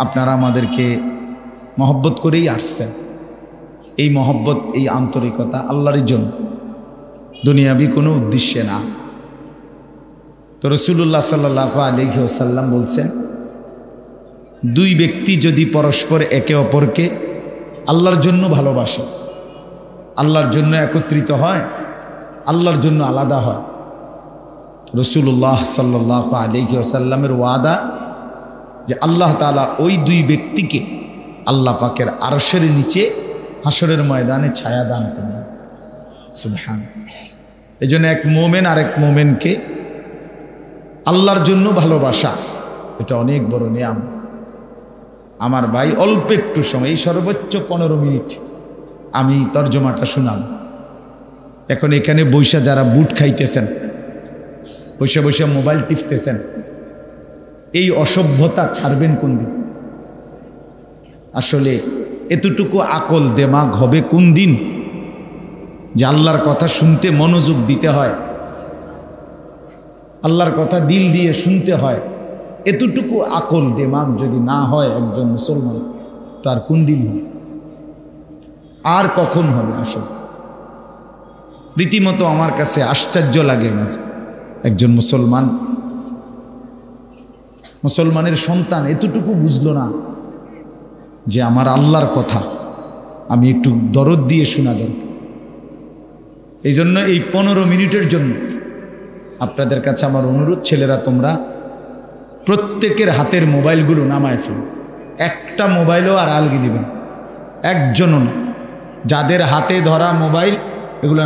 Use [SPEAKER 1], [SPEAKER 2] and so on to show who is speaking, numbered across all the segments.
[SPEAKER 1] আপনারা আমাদেরকে মহব্বত করেই আসছেন। এই মহব্বত, এই আন্তরিকতা আল্লাহর জন্য, দুনিয়াবি কোনো উদ্দেশ্যে না। তো রাসূলুল্লাহ সাল্লাল্লাহু আলাইহি ওয়াসাল্লাম বলছেন, দুই ব্যক্তি যদি পরস্পর একে অপরকে আল্লাহর জন্য ভালোবাসে, আল্লাহর জন্য একত্রিত হয়, আল্লাহর জন্য আলাদা হয়, রাসূলুল্লাহ সাল্লাল্লাহু আলাইহি ওয়াসাল্লামের ওয়াদা যে আল্লাহ তাআলা ওই দুই ব্যক্তিকে আল্লাহ পাকের আরশের নিচে হাসরের ময়দানে ছায়া দান করবেন। সুবহানাল্লাহ। এই জন্য এক মোমেন আর এক মোমেনকে আল্লাহর জন্য ভালোবাসা, এটা অনেক বড় নিয়াম। আমার ভাই অল্প একটু সময়, এই সর্বোচ্চ 15 মিনিট আমি তর্জমাটা শুনাম। এখন এখানে বৈশা যারা বুট খাইতেছেন, বৈশা বৈশা মোবাইল টিপতেছেন, এই অসভ্যতা ছাড়বেন কোন দিন? আসলে এতটুকু আকল দেমাগ হবে কোন দিন যে আল্লাহর কথা শুনতে মনোযোগ দিতে হয়, আল্লাহর কথা দিল দিয়ে শুনতে হয়? এতটুকু আকল দেমাগ যদি না হয় একজন মুসলমান, তার কোন দিন হবে? আর কখন হবে? আসলে রীতিমতো আমার কাছে আশ্চর্য লাগে মাঝে, একজন মুসলমানের সন্তান এতটুকু বুঝলো না যে আমার আল্লাহর কথা আমি একটু দরদ দিয়ে শোনা দরকার। এই জন্য এই 15 মিনিটের জন্য আপনাদের কাছে আমার অনুরোধ, ছেলেরা তোমরা প্রত্যেকের হাতের মোবাইলগুলো নামায় ফেলো। একটা মোবাইলও আর আলগি দিবেন, একজনও না। যাদের হাতে ধরা মোবাইল এগুলো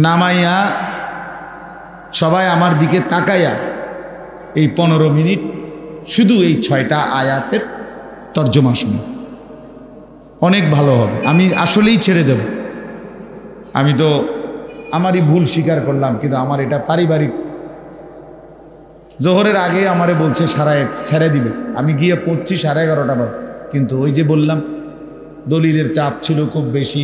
[SPEAKER 1] নামাইয়া সবাই আমার দিকে তাকাইয়া এই 15 মিনিট শুধু এই 6টা আয়াতের তর্জমা শুনি, অনেক ভালো হবে। আমি আসলেই ছেড়ে দেব। আমি তো আমারই ভুল স্বীকার করলাম, কিন্তু আমার এটা পারিবারিক। জোহরের আগে আমারে বলছে ছেড়ে দিবে, আমি গিয়ে পড়ছি 11:30 বাজে। কিন্তু ওই যে বললাম দলিলের চাপ ছিল খুব বেশি,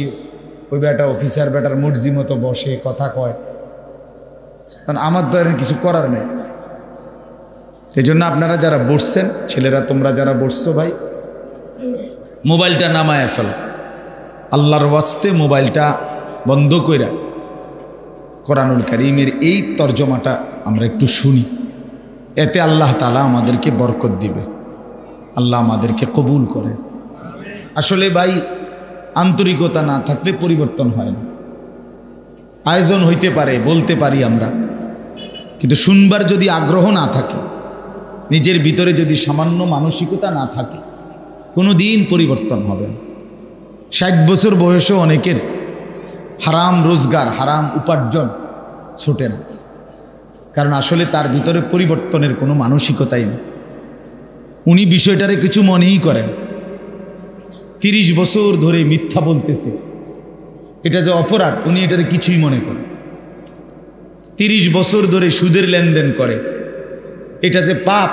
[SPEAKER 1] ওই বেটা অফিসার বেটার মর্জি মতো বসে কথা কয়, কারণ আমার তো আর কিছু করার নেই। এই জন্য আপনারা যারা বসছেন, ছেলেরা তোমরা যারা বসছো, ভাই মোবাইলটা নামায় ফেলো, আল্লাহর ওয়াস্তে মোবাইলটা বন্ধ কইরা কোরআনুল কারীমের এই তর্জমাটা আমরা একটু শুনি। এতে আল্লাহ তাআলা আমাদেরকে বরকত দিবে, আল্লাহ আমাদেরকে কবুল করে। আসলে ভাই আন্তরিকতা না থাকলে পরিবর্তন হয় না। আয়োজন হইতে পারে, বলতে পারি আমরা, কিন্তু শুনবার যদি আগ্রহ না থাকে, নিজের ভিতরে যদি সামান্য মানসিকতা না থাকে, কোনো দিন পরিবর্তন হবে না। 60 বছর বয়সেও অনেকের হারাম রোজগার, হারাম উপার্জন ছোটে না, কারণ আসলে তার ভিতরে পরিবর্তনের কোনো মানসিকতাই নেই। উনি বিষয়টারে কিছু মনেই করেন। 30 বছর ধরে মিথ্যা বলতেছে, এটা যে অপরাধ, উনি এটারে কিছুই মনে করেন। 30 বছর ধরে সুদের লেনদেন করে, এটা যে পাপ,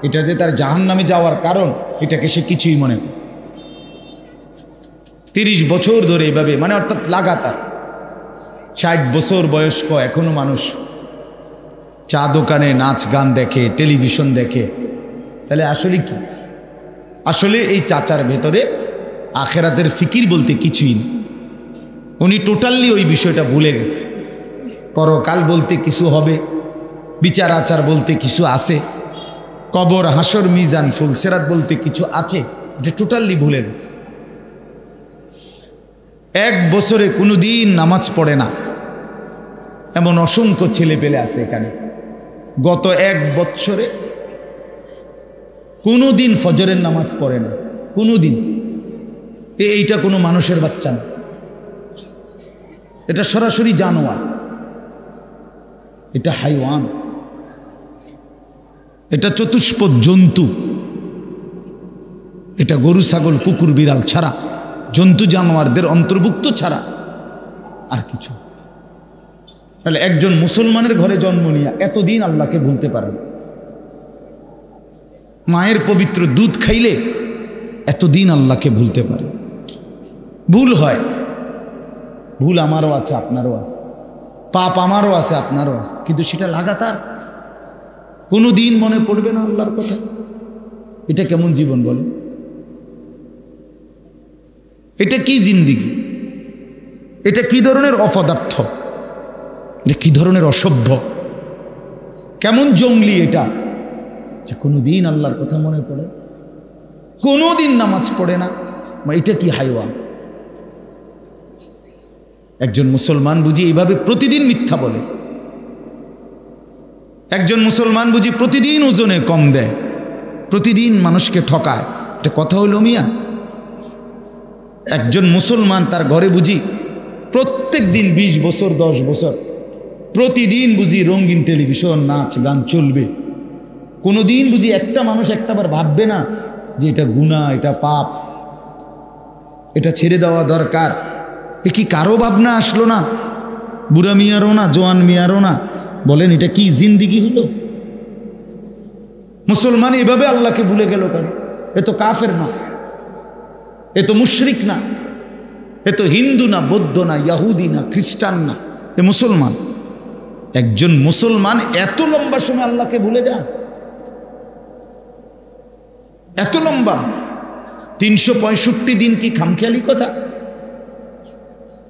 [SPEAKER 1] এটা যে তার জাহান্নামে যাওয়ার কারণ, এটাকে সে কিছুই মনে করে। 30 বছর ধরে এভাবে, মানে অর্থাৎ লাগাতার। 60 বছর বয়স্ক এখনো মানুষ চা দোকানে নাচ গান দেখে, টেলিভিশন দেখে। তাহলে আসলে কি? আসলে এই চাচার ভেতরে আখেরাতের ফিকির বলতে কিছুই নেই। উনি টোটালি ওই বিষয়টা ভুলে গেছে। পরকাল বলতে কিছু হবে, বিচার আচার বলতে কিছু আছে, কবর হাসর মিজান ফুলসেরাত বলতে কিছু আছে, এটা টোটালি ভুলে গেছে। 1 বছরে কোনো দিন নামাজ পড়ে না এমন অসংখ্য ছেলে পেলে আছে এখানে। গত 1 বছরে কোনো দিন ফজরের নামাজ পড়ে না, কোনো দিন। এইটা কোনো মানুষের বাচ্চা না, এটা সরাসরি জানোয়ার, এটা হাইওয়ান, এটা চতুষ্পদ জন্তু, এটা গরু ছাগল কুকুর বিড়াল ছাড়া, জন্তু জানোয়ারদের অন্তর্ভুক্ত ছাড়া আর কিছু। তাহলে একজন মুসলমানের ঘরে জন্ম নিয়ে এতদিন আল্লাহকে ভুলতে পারেন, মায়ের পবিত্র দুধ খাইলে এতদিন আল্লাহকে ভুলতে পারে। ভুল হয়, ভুল আমারও আছে, আপনারও আছে, পাপ আমারও আছে, আপনারও আছে, কিন্তু সেটা লাগাতার কোনো দিন মনে পড়বে না আল্লাহর কথা। এটা কেমন জীবন বলে? এটা কি জিন্দিগি? এটা কি ধরনের অপদার্থ? এটা কি ধরনের অসভ্য? কেমন জঙ্গলি এটা, যে কোনোদিন আল্লাহর কথা মনে পড়ে, কোনোদিন নামাজ পড়ে না? এটা কি হাইওয়ান? একজন মুসলমান বুঝি এইভাবে প্রতিদিন মিথ্যা বলে? একজন মুসলমান বুঝি প্রতিদিন ওজনে কম দেয়, প্রতিদিন মানুষকে ঠকায়? এটা কথা হইল মিয়া? একজন মুসলমান তার ঘরে বুঝি প্রত্যেক দিন 20 বছর 10 বছর প্রতিদিন বুঝি রঙিন টেলিভিশন, নাচ গান চলবে? কোনোদিন বুঝি একটা মানুষ একটাবার ভাববে না যে এটা গুনাহ, এটা পাপ, এটা ছেড়ে দেওয়া দরকার? এ কি কারো ভাবনা আসলো না? বুড়া মিয়ারও না, জোয়ান মিয়ারও না? বলেন এটা কি জিন্দিগি হলো? মুসলমান এভাবে আল্লাহকে ভুলে গেল কেন? এ তো কাফের না, এ তো মুশরিক না, এ তো হিন্দু না, বৌদ্ধ না, ইয়াহুদি না, খ্রিস্টান না, এ মুসলমান। একজন মুসলমান এত লম্বা সময় আল্লাহকে ভুলে যায়? এত লম্বা 365 দিন কি খামখেয়ালি কথা?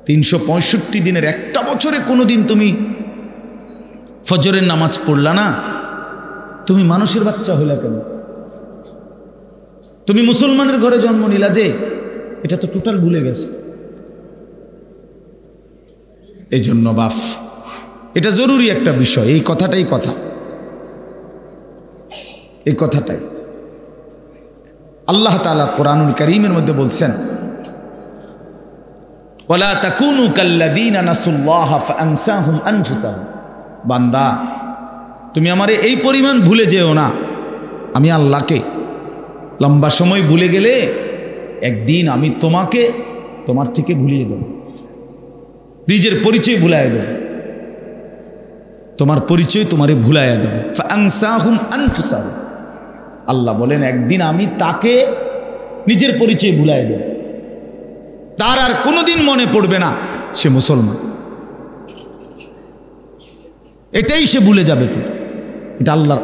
[SPEAKER 1] 365 দিনের একটা বছরে কোনোদিন তুমি ফজরের নামাজ পড়লা না? তুমি মানুষের বাচ্চা হইলা কেন? তুমি মুসলমানের ঘরে জন্ম নিলা যে, এটা তো টোটাল ভুলে গেছে। এই জন্য বাপ, এটা জরুরি একটা বিষয়। এই কথাটাই কথা, এই কথাটাই আল্লাহ তাআলা কোরআনুল কারীমের মধ্যে বলছেন, ওয়ালা তাকুনু কাল্লাযীনা নাসুল্লাহা ফাআনসাহুম আনফুসাহুম। বান্দা, তুমি আমারে এই পরিমাণ ভুলে যেও না, আমি আল্লাহকে। লম্বা সময় ভুলে গেলে একদিন আমি তোমাকে তোমার থেকে ভুলিয়ে দেব, নিজের পরিচয় ভুলাইয়া দেব, তোমার পরিচয় তোমারে ভুলাইয়া দেব। ফাআনসাহুম আনফুসাহুম, আল্লাহ বলেন একদিন আমি তাকে নিজের পরিচয় ভুলাইয়া দেব, তার আর কোনোদিন মনে পড়বে না সে মুসলমান। এটাই সে ভুলে যাবে। এটা আল্লাহর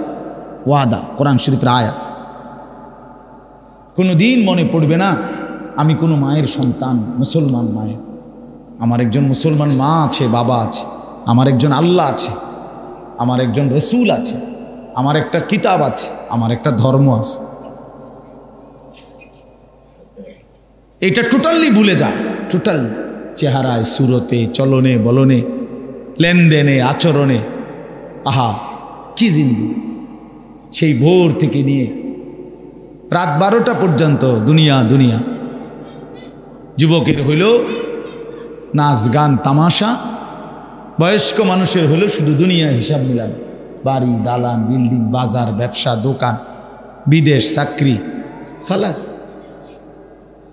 [SPEAKER 1] ওয়াদা, কোরআন শরীফের আয়াত। কোনোদিন মনে পড়বে না আমি কোনো মায়ের সন্তান, মুসলমান মায়ের। আমার একজন মুসলমান মা আছে, বাবা আছে, আমার একজন আল্লাহ আছে, আমার একজন রসুল আছে, আমার একটা কিতাব আছে, আমার একটা ধর্ম আছে। এটা টোটালি ভুলে যায়, টোটাল চেহারায়, সুরতে, চলনে বলনে, লেনদেনে, আচরণে। আহা কি জিন্দি! সেই ভোর থেকে নিয়ে রাত 12টা পর্যন্ত দুনিয়া দুনিয়া। যুবকের হইল নাচ গান তামাশা, বয়স্ক মানুষের হলো শুধু দুনিয়া হিসাব মিলান, বাড়ি দালান বিল্ডিং, বাজার ব্যবসা দোকান, বিদেশ চাকরি, খালাস।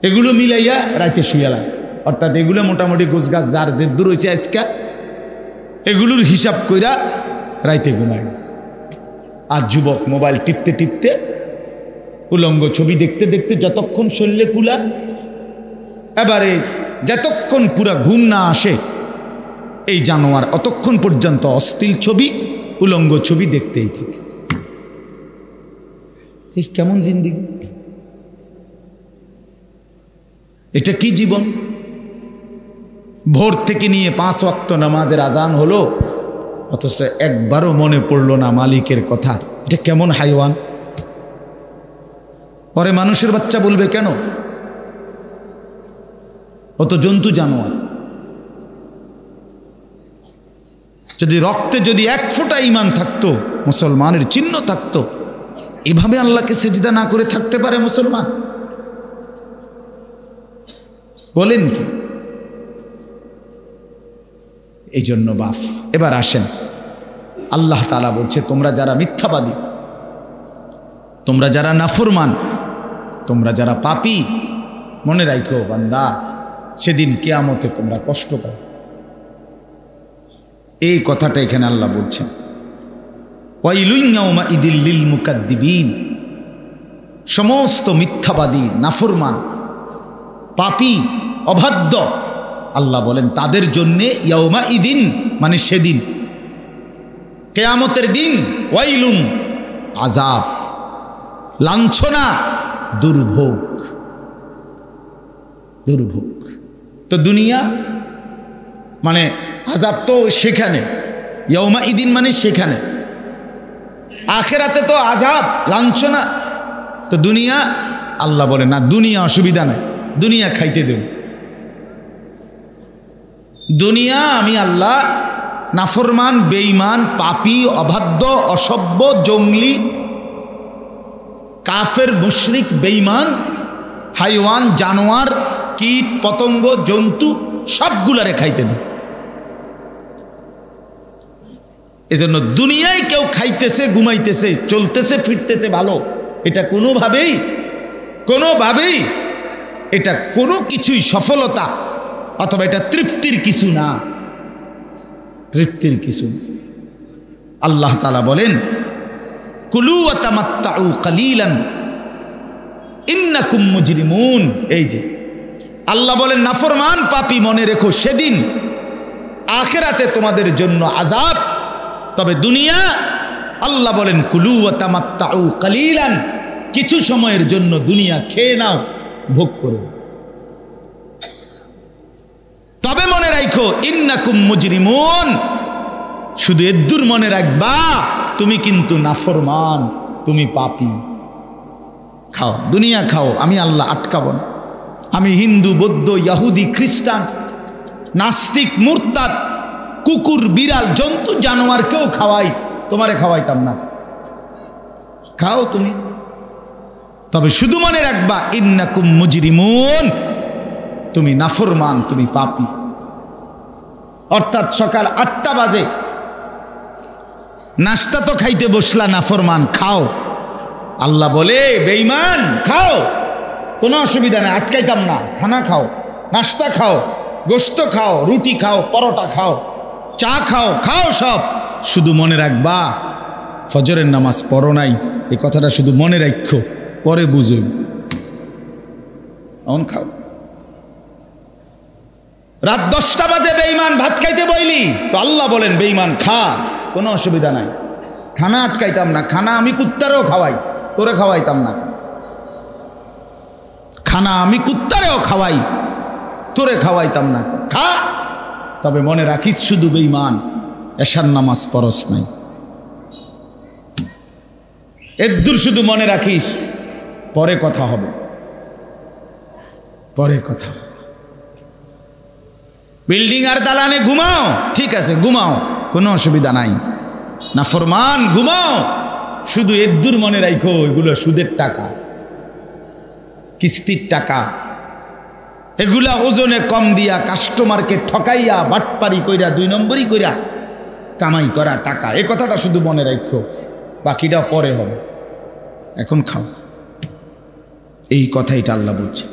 [SPEAKER 1] এগুলো মিলাইয়া রাতে শুয়ালা, অর্থাৎ এগুলো মোটামুটি গোছগাছ যার যে দূর হয়েছে আজকা, এগুলোর হিসাব কইরা রাইতে ঘুমায় গেছে। আর যুবক মোবাইল টিপতে টিপতে, উলঙ্গ ছবি দেখতে দেখতে যতক্ষণ শরীরে কুলা, এবারে যতক্ষণ পুরা ঘুম না আসে এই জানোয়ার অতক্ষণ পর্যন্ত অশ্লীল ছবি, উলঙ্গ ছবি দেখতেই থাকে। এই কেমন জিন্দিগি? এটা কি জীবন? ভোর থেকে নিয়ে 5 ওয়াক্ত নামাজের আজান হলো, অথচ একবারও মনে পড়লো না মালিকের কথা। এটা কেমন হাইওয়ান? পরে মানুষের বাচ্চা বলবে কেন? অত জন্তু জানোয়ার। যদি রক্তে যদি 1 ফোঁটা ঈমান থাকতো, মুসলমানের চিহ্ন থাকতো, এভাবে আল্লাহকে সেজদা না করে থাকতে পারে মুসলমান? বলেন কি? এই জন্য বাপ, এবার আসেন, আল্লাহ তাআলা বলছে তোমরা যারা মিথ্যাবাদী, তোমরা যারা নাফরমান, তোমরা যারা পাপী, মনে রাখো বান্দা, সেদিন কিয়ামতে তোমরা কষ্ট পাবে। এই কথাটা এখানে আল্লাহ বলছেন। ওয়াইলুন ইয়াউমাইদিল লিল মুকাদ্দিবিন, সমস্ত মিথ্যাবাদী, নাফরমান, পাপী, অবাধ্য, আল্লাহ বলেন তাদের জন্যে ইয়াউমাইদিন মানে সেদিন, কিয়ামতের দিন, ওয়াইলুন আযাব, লাঞ্ছনা, দুর্ভোগ, দুর্ভোগ। তো দুনিয়া মানে আযাব তো সেখানে, ইয়াউমা ইদিন মানে সেখানে, আখিরাতে তো আযাব লাঞ্ছনা। তো দুনিয়া, আল্লাহ বলে না দুনিয়া অসুবিধা নাই, দুনিয়া খাইতে দেব। দুনিয়া আমি আল্লাহ নাফরমান, বেঈমান, পাপী, অবাধ্য, অসভ্য, জঙ্গলি, কাফের, মুশরিক, বেঈমান, হাইওয়ান, জানোয়ার, কীট পতঙ্গ, জন্তু সবগুলারে খাইতে দিই। এজন্য দুনিয়ায় কেউ খাইতেছে, ঘুমাইতেছে, চলতেছে, ফিরতেছে ভালো, এটা কোনোভাবেই এটা কোনো কিছুই সফলতা অথবা এটা তৃপ্তির কিছু না, তৃপ্তির কিছু। আল্লাহ তাআলা বলেন কুলু ওয়া তামাত্তাউ কালিলান ইন্নাকুম মুজরিমুন। এই যে আল্লাহ বলেন নাফরমান পাপী মনে রেখো সেদিন আখিরাতে তোমাদের জন্য আযাব, তবে দুনিয়া আল্লাহ বলেন কুলু ওয়া তামাত্তাউ কালিলান, কিছু সময়ের জন্য দুনিয়া খেয়ে নাও, ভোগ করো, তবে মনে রাখো ইন্নাকুম মুজরিমুন, শুধু এদ্দুর মনে রাখবা তুমি কিন্তু নাফরমান, তুমি পাপী। খাও, দুনিয়া খাও, আমি আল্লাহ আটকাবো না। আমি হিন্দু, বৌদ্ধ, ইহুদি, খ্রিস্টান, নাস্তিক, মুরতাদ, কুকুর, বিড়াল, জন্তু, জানোয়ারকেও খাওয়াই, তোমারে খাওয়াইতাম না। খাও তুমি, তবে শুধু মনে রাখবা ইন্নাকুম মুজরিমুন, তুমি নাফরমান, তুমি পাপী। অর্থাৎ সকাল 8টা বাজে নাস্তা তো খাইতে বসলা, নাফরমান, খাও। আল্লাহ বলে বেঈমান খাও, কোনো অসুবিধা নেই, আটকাইতাম না, খানা খাও, নাস্তা খাও, গোশত খাও, রুটি খাও, পরোটা খাও, চা খাও, খাও সব, শুধু মনে রাখবা ফজরের নামাজ পড়ো নাই, এই কথাটা শুধু মনে রাখো, পরে বুঝো, এখন খাও। রাত 10টা বাজে বেঈমান ভাত খাইতে বইলি, তো আল্লাহ বলেন বেঈমান খা, কোনো অসুবিধা নাই, খানা আটকাইতাম না, খানা আমি কুত্তারেও খাওয়াই, তোরে খাওয়াইতাম না, খানা আমি কুত্তারেও খাওয়াই, তোরে খাওয়াইতাম না, খা। তবে মনে রাখিস শুধু বেঈমান এশার নামাজ পড়স নাই, এদ্দুর শুধু মনে রাখিস, পরে কথা হবে, পরে কথা। বিল্ডিং আর দালানে ঘুমাও, ঠিক আছে ঘুমাও, কোনো অসুবিধা নাই, নাফরমান ঘুমাও, শুধু এদ্দুর মনে রাখো এগুলো সুদের টাকা, কিস্তির টাকা, এগুলা ওজনে কম দিয়া, কাস্টমারকে ঠকাইয়া, বাটপারি কইরা, 2 নম্বরই কইরা কামাই করা টাকা, এই কথাটা শুধু মনে রাখো, বাকিটা পরে হবে, এখন খাও। এই কথাইটা আল্লাহ বলছে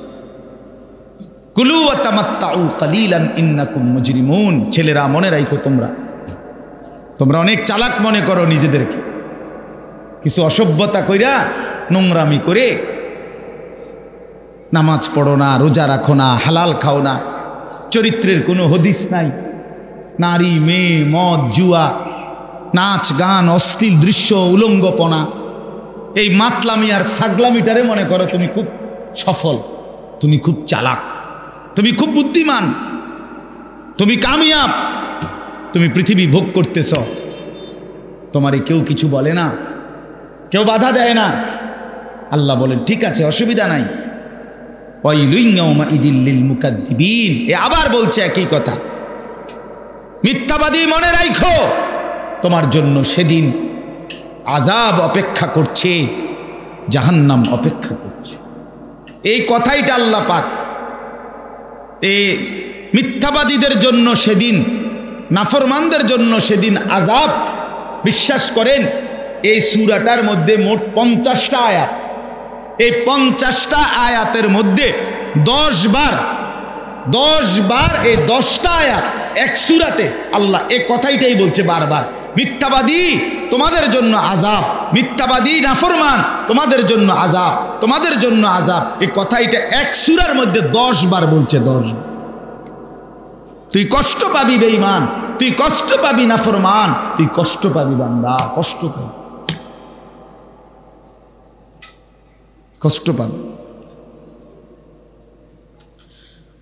[SPEAKER 1] কুলু ওয়া তামাত্তাউ কালিলান ইন্নাকুম মুজরিমুন। ছেলেরা মনে রাখো, তোমরা অনেক চালাক মনে করো নিজেদেরকে, কিছু অসভ্যতা কইরা, নোংরামি করে নামাজ পড়ো না, রোজা রাখো না, হালাল খাও না, চরিত্রের কোনো হদিস নাই, নারী, মেয়ে, মদ, জুয়া, নাচ, গান, অশ্লীল দৃশ্য, উলঙ্গপনা, এই মাতলামি আর ছাগলামিটারে মনে করো তুমি খুব সফল, তুমি খুব চালাক, তুমি খুব বুদ্ধিমান, তুমি কামিয়াব, তুমি পৃথিবী ভোগ করতেছ, তোমারে কেউ কিছু বলে না, কেউ বাধা দেয় না। আল্লাহ বলেন ঠিক আছে, অসুবিধা নাই, ওয়াইলুন ইয়াউমাইদিল লিল মুকাদ্দিবিন। এ আবার বলছে একই কথা, মিথ্যাবাদী মনে রাখো তোমার জন্য সেদিন আযাব অপেক্ষা করছে, জাহান্নাম অপেক্ষা করছে। এই কথাইটা আল্লাহ পাক এই মিথ্যাবাদীদের জন্য সেদিন, নাফরমানদের জন্য সেদিন আযাব, বিশ্বাস করেন এই সূরাটার মধ্যে মোট 50টা আয়াত, এই 50টা আয়াতের মধ্যে 10 বার এই 10টা আয়াত এক সূরাতে আল্লাহ এই কথাইটাই বলছে বারবার, মিথ্যাবাদী তোমাদের জন্য আযাব, মিথ্যাবাদী নাফরমান তোমাদের জন্য আযাব, তোমাদের জন্য আযাব। এই কথাইটা এক সূরার মধ্যে 10 বার বলছে, 10। তুই কষ্ট পাবি বেঈমান, তুই কষ্ট পাবি নাফরমান, তুই কষ্ট পাবি বান্দা, কষ্ট পাবি। কষ্ট পাবে।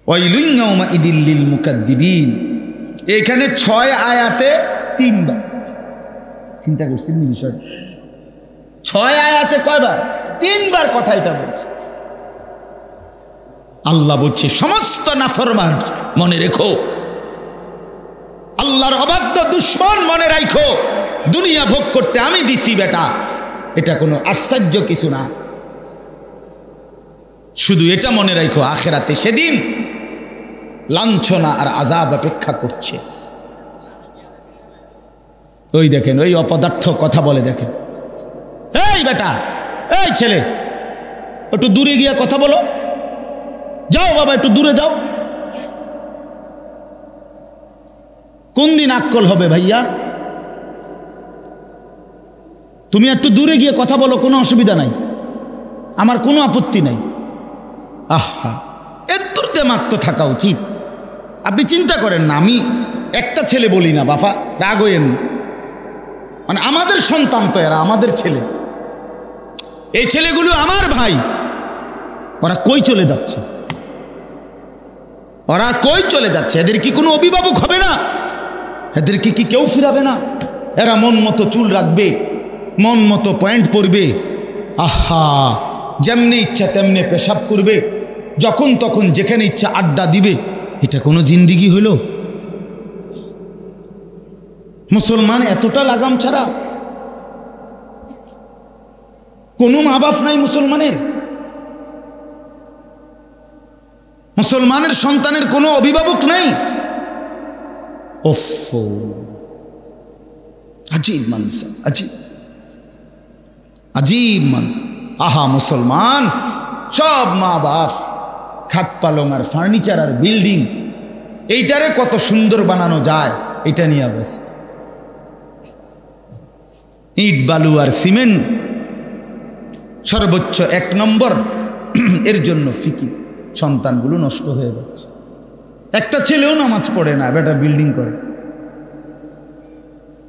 [SPEAKER 1] ওয়াইলুন ইয়াউমাইদিল লিল মুকাদ্দিবিন, এখানে 6 আয়াতে 3 বার। চিন্তা করছেন এই বিষয়টা? 6 আয়াতে কয়বার? 3 বার কথা এটা বলছে। আল্লাহ বলছে সমস্ত নাফরমান মনে রেখো, আল্লাহর অবাধ্য দুশ্মন মনে রাখো, দুনিয়া ভোগ করতে আমি দিছি বেটা, এটা কোনো আশ্চর্য কিছু না। শুধু এটা মনে রাখো আখিরাতে সেদিন লাঞ্ছনা আর আযাব অপেক্ষা করছে। ওই দেখেন ওই অপদার্থ কথা বলে, দেখেন এই বেটা, এই ছেলে একটু দূরে গিয়ে কথা বলো, যাও বাবা একটু দূরে যাও। কোন দিন আক্কল হবে ভাইয়া? তুমি একটু দূরে গিয়ে কথা বলো, কোনো অসুবিধা নাই, আমার কোনো আপত্তি নাই। আহা, এত দেমাগ তো থাকা উচিত। আপনি চিন্তা করেন না, আমি একটা ছেলে বলি না বাবা, রাগ হইেন, মানে আমাদের সন্তান তো এরা, আমাদের ছেলে, এই ছেলেগুলো আমার ভাই, ওরা কই চলে যাচ্ছে? ওরা কই চলে যাচ্ছে? এদের কি কোনো অভিভাবক হবে না? এদের কি কেউ ফিরাবে না? এরা মন মতো চুল রাখবে, মন মতো পয়েন্ট পরবে, আহা যেমনি ইচ্ছা তেমনি পেশাব করবে, যখন তখন যেখানে ইচ্ছা আড্ডা দিবে। এটা কোনো জিন্দিগি হইল? মুসলমান এতটা লাগাম ছাড়া? কোনো মা বাপ নাই মুসলমানের? মুসলমানের সন্তানের কোনো অভিভাবক নাই? ওফ, আজীব মানুষ, আজীব আজীব মানুষ। আহা মুসলমান, সব মা বাপ খাট পালং আর ফার্নিচার আর বিল্ডিং, এইটারে কত সুন্দর বানানো যায় এটা নিয়ে ব্যস্ত। ইট বালু আর সিমেন্ট সর্বোচ্চ 1 নম্বর, এর জন্য ফিকির। সন্তানগুলো নষ্ট হয়ে যাচ্ছে। একটা ছেলেও নামাজ পড়ে না, বেটা বিল্ডিং করে।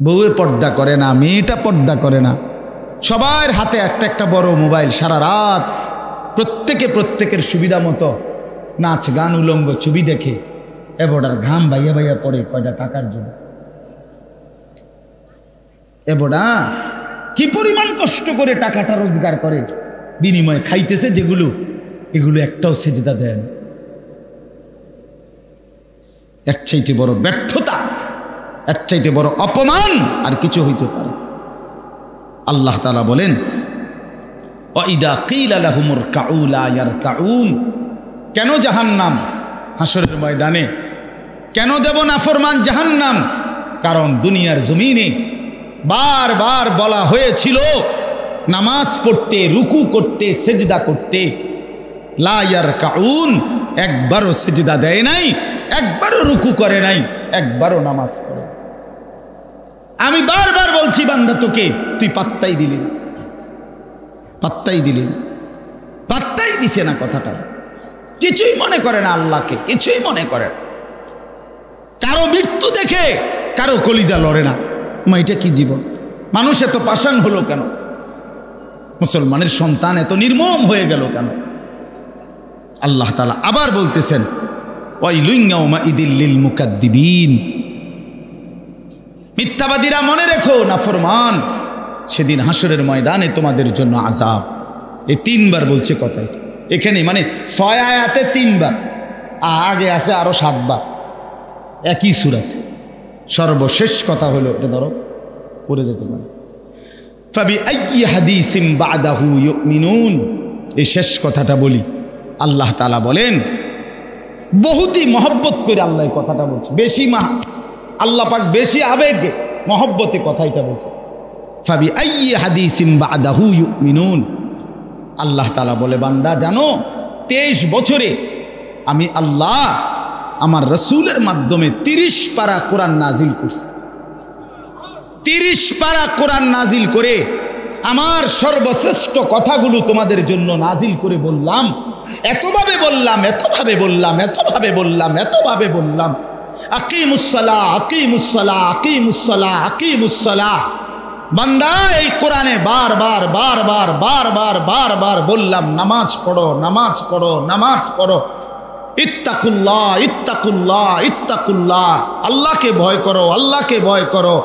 [SPEAKER 1] বউয়ে পর্দা করে না, মেয়েটা পর্দা করে না, সবার হাতে একটা একটা বড় মোবাইল, সারা রাত প্রত্যেকে প্রত্যেকের সুবিধা মতো নাচ গান উলঙ্গ ছবি দেখে এবটার ঘাম ভাইয়া ভাইয়া পড়ে কয়টা টাকার জন্য। এবটা কি পরিমাণ কষ্ট করে টাকাটা রোজগার করে, বিনিময়ে খাইতেছে যেগুলো, এগুলো একটাও সেজদা দেয় না। এর চাইতে বড় ব্যর্থতা, এর চাইতে বড় অপমান আর কিছু হইতে পারে। আল্লাহ তাআলা বলেন, ওয়াইদা কিলা লাহুমুর কাউ লা ইয়ারকাউন। কেন জাহান্নাম? হাসরের ময়দানে কেন দেব নাফরমান জাহান্নাম? কারণ দুনিয়ার জমিনে বারবার বলা হয়েছিল নামাজ পড়তে, রুকু করতে, সেজদা করতে, লা ইয়ারকাউন, একবারও সেজদা দেয় নাই, একবারও রুকু করে নাই, একবারও নামাজ পড়ে। আমি বারবার বলছি বান্দা তোকে, তুই পাত্তাই দিলি না, পাত্তাই দিলি না, পাত্তাই দিছে না কথাটা, কিছুই মনে করে না আল্লাহকে, কিছুই মনে করে না। কারো মৃত্যু দেখে কারো কলিজা লড়ে না। এটা কি জীবন? মানুষ এত পাষাণ হলো কেন? মুসলমানের সন্তান এত নির্মম হয়ে গেল কেন? আল্লাহ তাআলা আবার বলতেছেন, ওয়াইলুন ইয়াউমাইদিল লিল মুকাদ্দিবিন। মিথ্যাবাদীরা মনে রেখো, নাফরমান, সেদিন হাসরের ময়দানে তোমাদের জন্য আযাব। এই 3 বার বলছে কথা এখানে, মানে 6 আয়াতে 3 বার, আগে আছে আরো 7 বার একই সূরাতে। সর্বশেষ কথা হলো, এটা ধরো পড়ে যেতে পারে, ফাবিআইয়ি হাদিসিন বা'দাহু ইউমিনুন। এই শেষ কথাটা বলি। আল্লাহ তাআলা বলেন, বহুতই মহব্বত করে আল্লাহ কথাটা বলছে, বেশি আল্লাহ পাক বেশি আবেগে মহব্বতে কথাইটা বলছে। ফাবিআইয়ি হাদিসিন বা'দাহু ইউমিনুন। আল্লাহ তাআলা বলে, বান্দা জানো 23 বছরে আমি আল্লাহ আমার রসুলের মাধ্যমে 30 পারা কোরআন নাজিল করছি। 30 পারা কোরআন নাজিল করে আমার সর্বশ্রেষ্ঠ কথাগুলো তোমাদের জন্য নাজিল করে বললাম, এতভাবে বললাম, এতভাবে বললাম, এতভাবে বললাম, এতভাবে বললাম, আকিমুস সালাহ, আকিমুস সালাহ, আকিমুস সালাহ, আকিমুস সালাহ। বান্দা এই কোরআনে বারবার বারবার বারবার বারবার বললাম, নামাজ পড়ো, নামাজ পড়ো, নামাজ পড়ো। ইত্তাকুল্লাহ, ইত্তাকুল্লাহ, ইত্তাকুল্লাহ, আল্লাহকে ভয় করো, আল্লাহকে ভয় করো।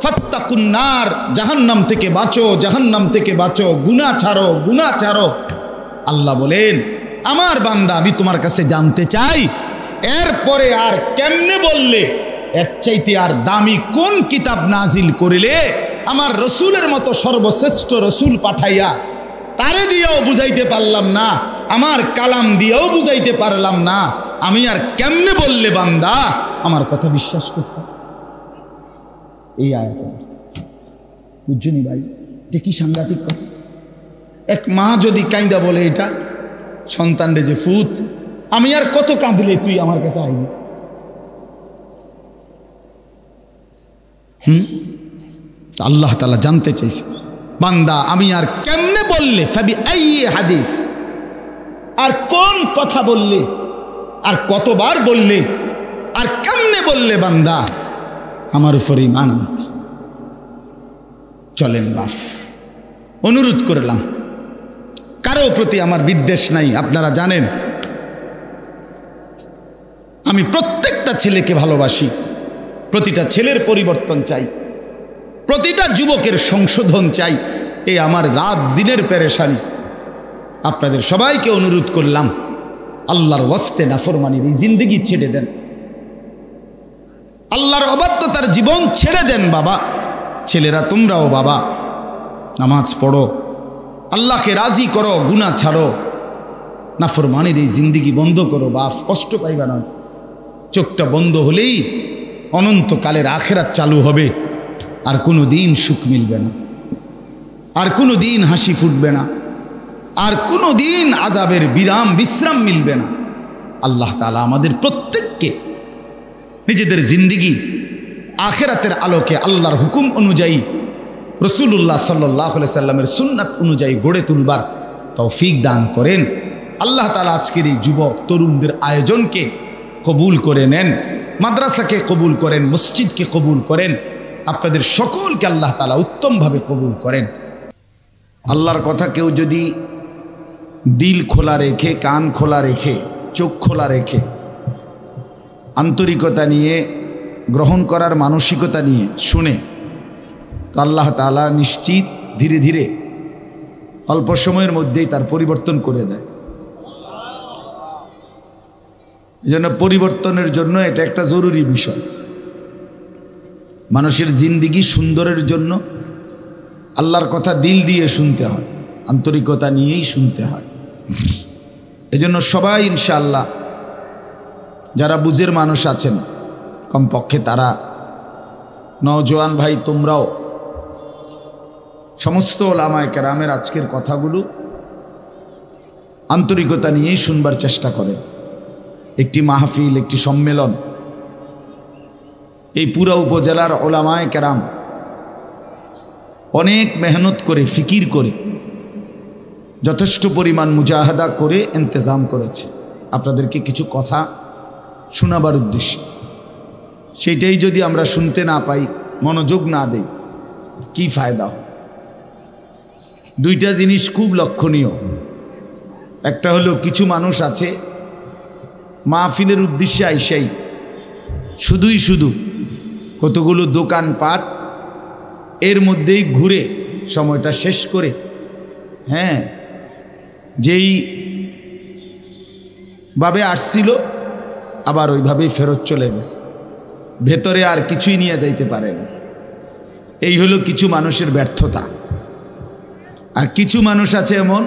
[SPEAKER 1] ফাত্তাকুন্নার, জাহান্নাম থেকে বাঁচো, জাহান্নাম থেকে বাঁচো। গুনাহ ছাড়ো, গুনাহ ছাড়ো। আল্লাহ বলেন, আমার বান্দা আমি তোমার কাছে জানতে চাই, এরপরে আর কেমনে বললে, এর চাইতে আর দামি কোন কিতাব নাজিল করিলে আমার রসুলের মতো সর্বশ্রেষ্ঠ রসুল পাঠাইয়া তারে দিয়েও বুঝাইতে পারলাম না, আমার কালাম দিয়েও বুঝাইতে পারলাম না, আমি আর কেমনে বললে বান্দা আমার কথা বিশ্বাস করতাম? এই আয়াত বুঝছনি ভাই, এটা কি সাংঘাতিক কথা। এক মা যদি কাইন্দা বলে এটা সন্তানরে যে ফুত, আমি আর কত কাঁদলে তুই আমার কাছে আইবি? আল্লাহ তাআলা জানতে চাইছে, বান্দা আমি আর কেমনে বললে, ফাবি আইয়ি হাদিস, আর কোন কথা বললে, আর কতবার বললে, আর কেমনে বললে বান্দা আমার উপর ঈমান আনতে? চলেন বাপ, অনুরোধ করলাম, কারো প্রতি আমার বিদ্বেষ নাই, আপনারা জানেন আমি প্রত্যেকটা ছেলেকে ভালোবাসি, প্রতিটা ছেলের পরিবর্তন চাই, প্রতিটা যুবকের সংশোধন চাই, এই আমার রাত দিনের পেরেশানি। আপনাদের সবাইকে অনুরোধ করলাম, আল্লাহর ওয়াস্তে নাফরমানির এই জিন্দেগি ছেড়ে দেন, আল্লাহর অবাধ্যতার জীবন ছেড়ে দেন। বাবা ছেলেরা তোমরাও বাবা নামাজ পড়ো, আল্লাহকে রাজি করো, গুনাহ ছাড়ো, নাফরমানির এই জিন্দেগি বন্ধ করো। বাপ কষ্ট পাইবা না, চোখটা বন্ধ হলেই অনন্তকালের আখেরাত চালু হবে, আর কোনো দিন সুখ মিলবে না, আর কোনো দিন হাসি ফুটবে না, আর কোনো দিন আযাবের বিশ্রাম মিলবে না। আল্লাহ তাআলা আমাদের প্রত্যেককে নিজেদের জিন্দেগি আখেরাতের আলোকে আল্লাহর হুকুম অনুযায়ী, রাসূলুল্লাহ সাল্লাল্লাহু আলাইহি সাল্লামের সুন্নাত অনুযায়ী গড়ে তুলবার তৌফিক দান করেন। আল্লাহ তাআলা আজকের এই যুবক তরুণদের আয়োজনকে কবুল করে নেন, মাদ্রাসাকে কবুল করেন, মসজিদকে কবুল করেন, আপনাদের সকলকে আল্লাহ তাআলা উত্তমভাবে কবুল করেন। আল্লাহর কথা কেউ যদি দিল খোলা রেখে, কান খোলা রেখে, চোখ খোলা রেখে, আন্তরিকতা নিয়ে গ্রহণ করার মানসিকতা নিয়ে শুনে, তো আল্লাহ তাআলা নিশ্চিত ধীরে ধীরে অল্প সময়ের মধ্যেই তার পরিবর্তন করে দেয়। এজন্য পরিবর্তনের জন্য এটা একটা জরুরি বিষয়। মানুষের জিন্দেগি সুন্দরের জন্য আল্লাহর কথা দিল দিয়ে শুনতে হয়, আন্তরিকতা নিয়েই শুনতে হয়। এজন্য সবাই ইনশাআল্লাহ যারা বুঝের মানুষ আছেন, কমপক্ষে তারা, নওজোয়ান ভাই তোমরাও সমস্ত ওলামায়ে কেরামের আজকের কথাগুলো আন্তরিকতা নিয়েই শুনবার চেষ্টা করেন। একটি মাহফিল, একটি সম্মেলন, এই পুরা উপজেলার ওলামায়ে কেরাম অনেক মেহনত করে, ফিকির করে, যথেষ্ট পরিমাণ মুজাহাদা করে ইন্তজাম করেছে আপনাদেরকে কিছু কথা শোনাবার উদ্দেশ্যে। সেইটাই যদি আমরা শুনতে না পাই, মনোযোগ না দেই, কি ফায়দা? দুইটা জিনিস খুব লক্ষণীয়। একটা হলো কিছু মানুষ আছে মাহফিলের উদ্দেশ্যে আইসাই শুধুই শুধু কতগুলো দোকানপাট এর মধ্যেই ঘুরে সময়টা শেষ করে, হ্যাঁ, যেই ভাবে আসছিল আবার ওইভাবেই ফেরত চলে গেছে, ভেতরে আর কিছুই নিয়ে যাইতে পারে না। এই হলো কিছু মানুষের ব্যর্থতা। আর কিছু মানুষ আছে এমন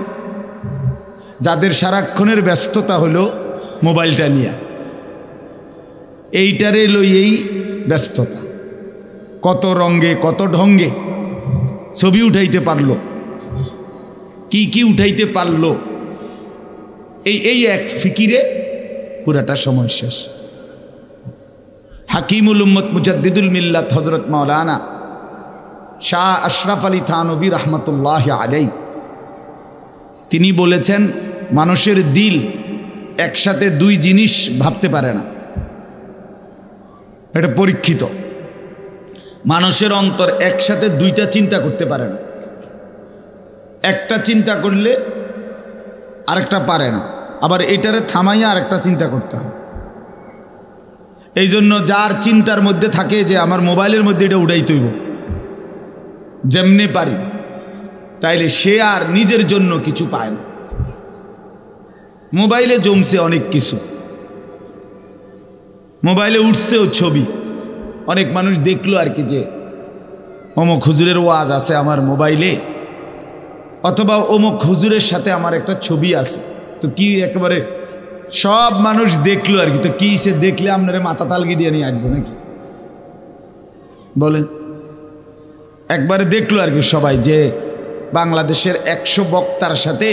[SPEAKER 1] যাদের সারাক্ষণের ব্যস্ততা হলো মোবাইলটা নিয়ে, এইটারে লইয়েই ব্যস্ততা। কত রঙ্গে কত ঢঙ্গে ছবি উঠাইতে পারলো, কি কি উঠাইতে পারলো, এই এক ফিকিরে পুরাটা সময় শেষ। হাকিমুল উম্মত মুজাদ্দিদুল মিল্লাত হযরত মাওলানা শাহ আশরাফ আলী থানভী রহমতুল্লাহ আলাই তিনি বলেছেন, মানুষের দিল একসাথে দুই জিনিস ভাবতে পারে না, এটা পরীক্ষিত। মানুষের অন্তর একসাথে দুইটা চিন্তা করতে পারে না, একটা চিন্তা করলে আরেকটা পারে না, আবার এটারে থামাইয়া আরেকটা চিন্তা করতে হয়। এই জন্য যার চিন্তার মধ্যে থাকে যে আমার মোবাইলের মধ্যে এটা উড়াইতে হইব যেমনি পারি, তাইলে সে আর নিজের জন্য কিছু পায় না। মোবাইলে জমছে অনেক কিছু, মোবাইলে উঠছেও ছবি। অনেক মানুষ দেখলো আর কি যে অমুক হুজুরের ওয়াজ আছে আমার মোবাইলে, অথবা অমুক হুজুরের সাথে আমার একটা ছবি আছে, তো কি একেবারে সব মানুষ দেখলো আর কি, তো কি সে দেখলে আপনারা মাথা তালগি দিয়ে নিয়ে আসবো নাকি বলেন? একবারে দেখলো আর কি সবাই যে বাংলাদেশের 100 বক্তার সাথে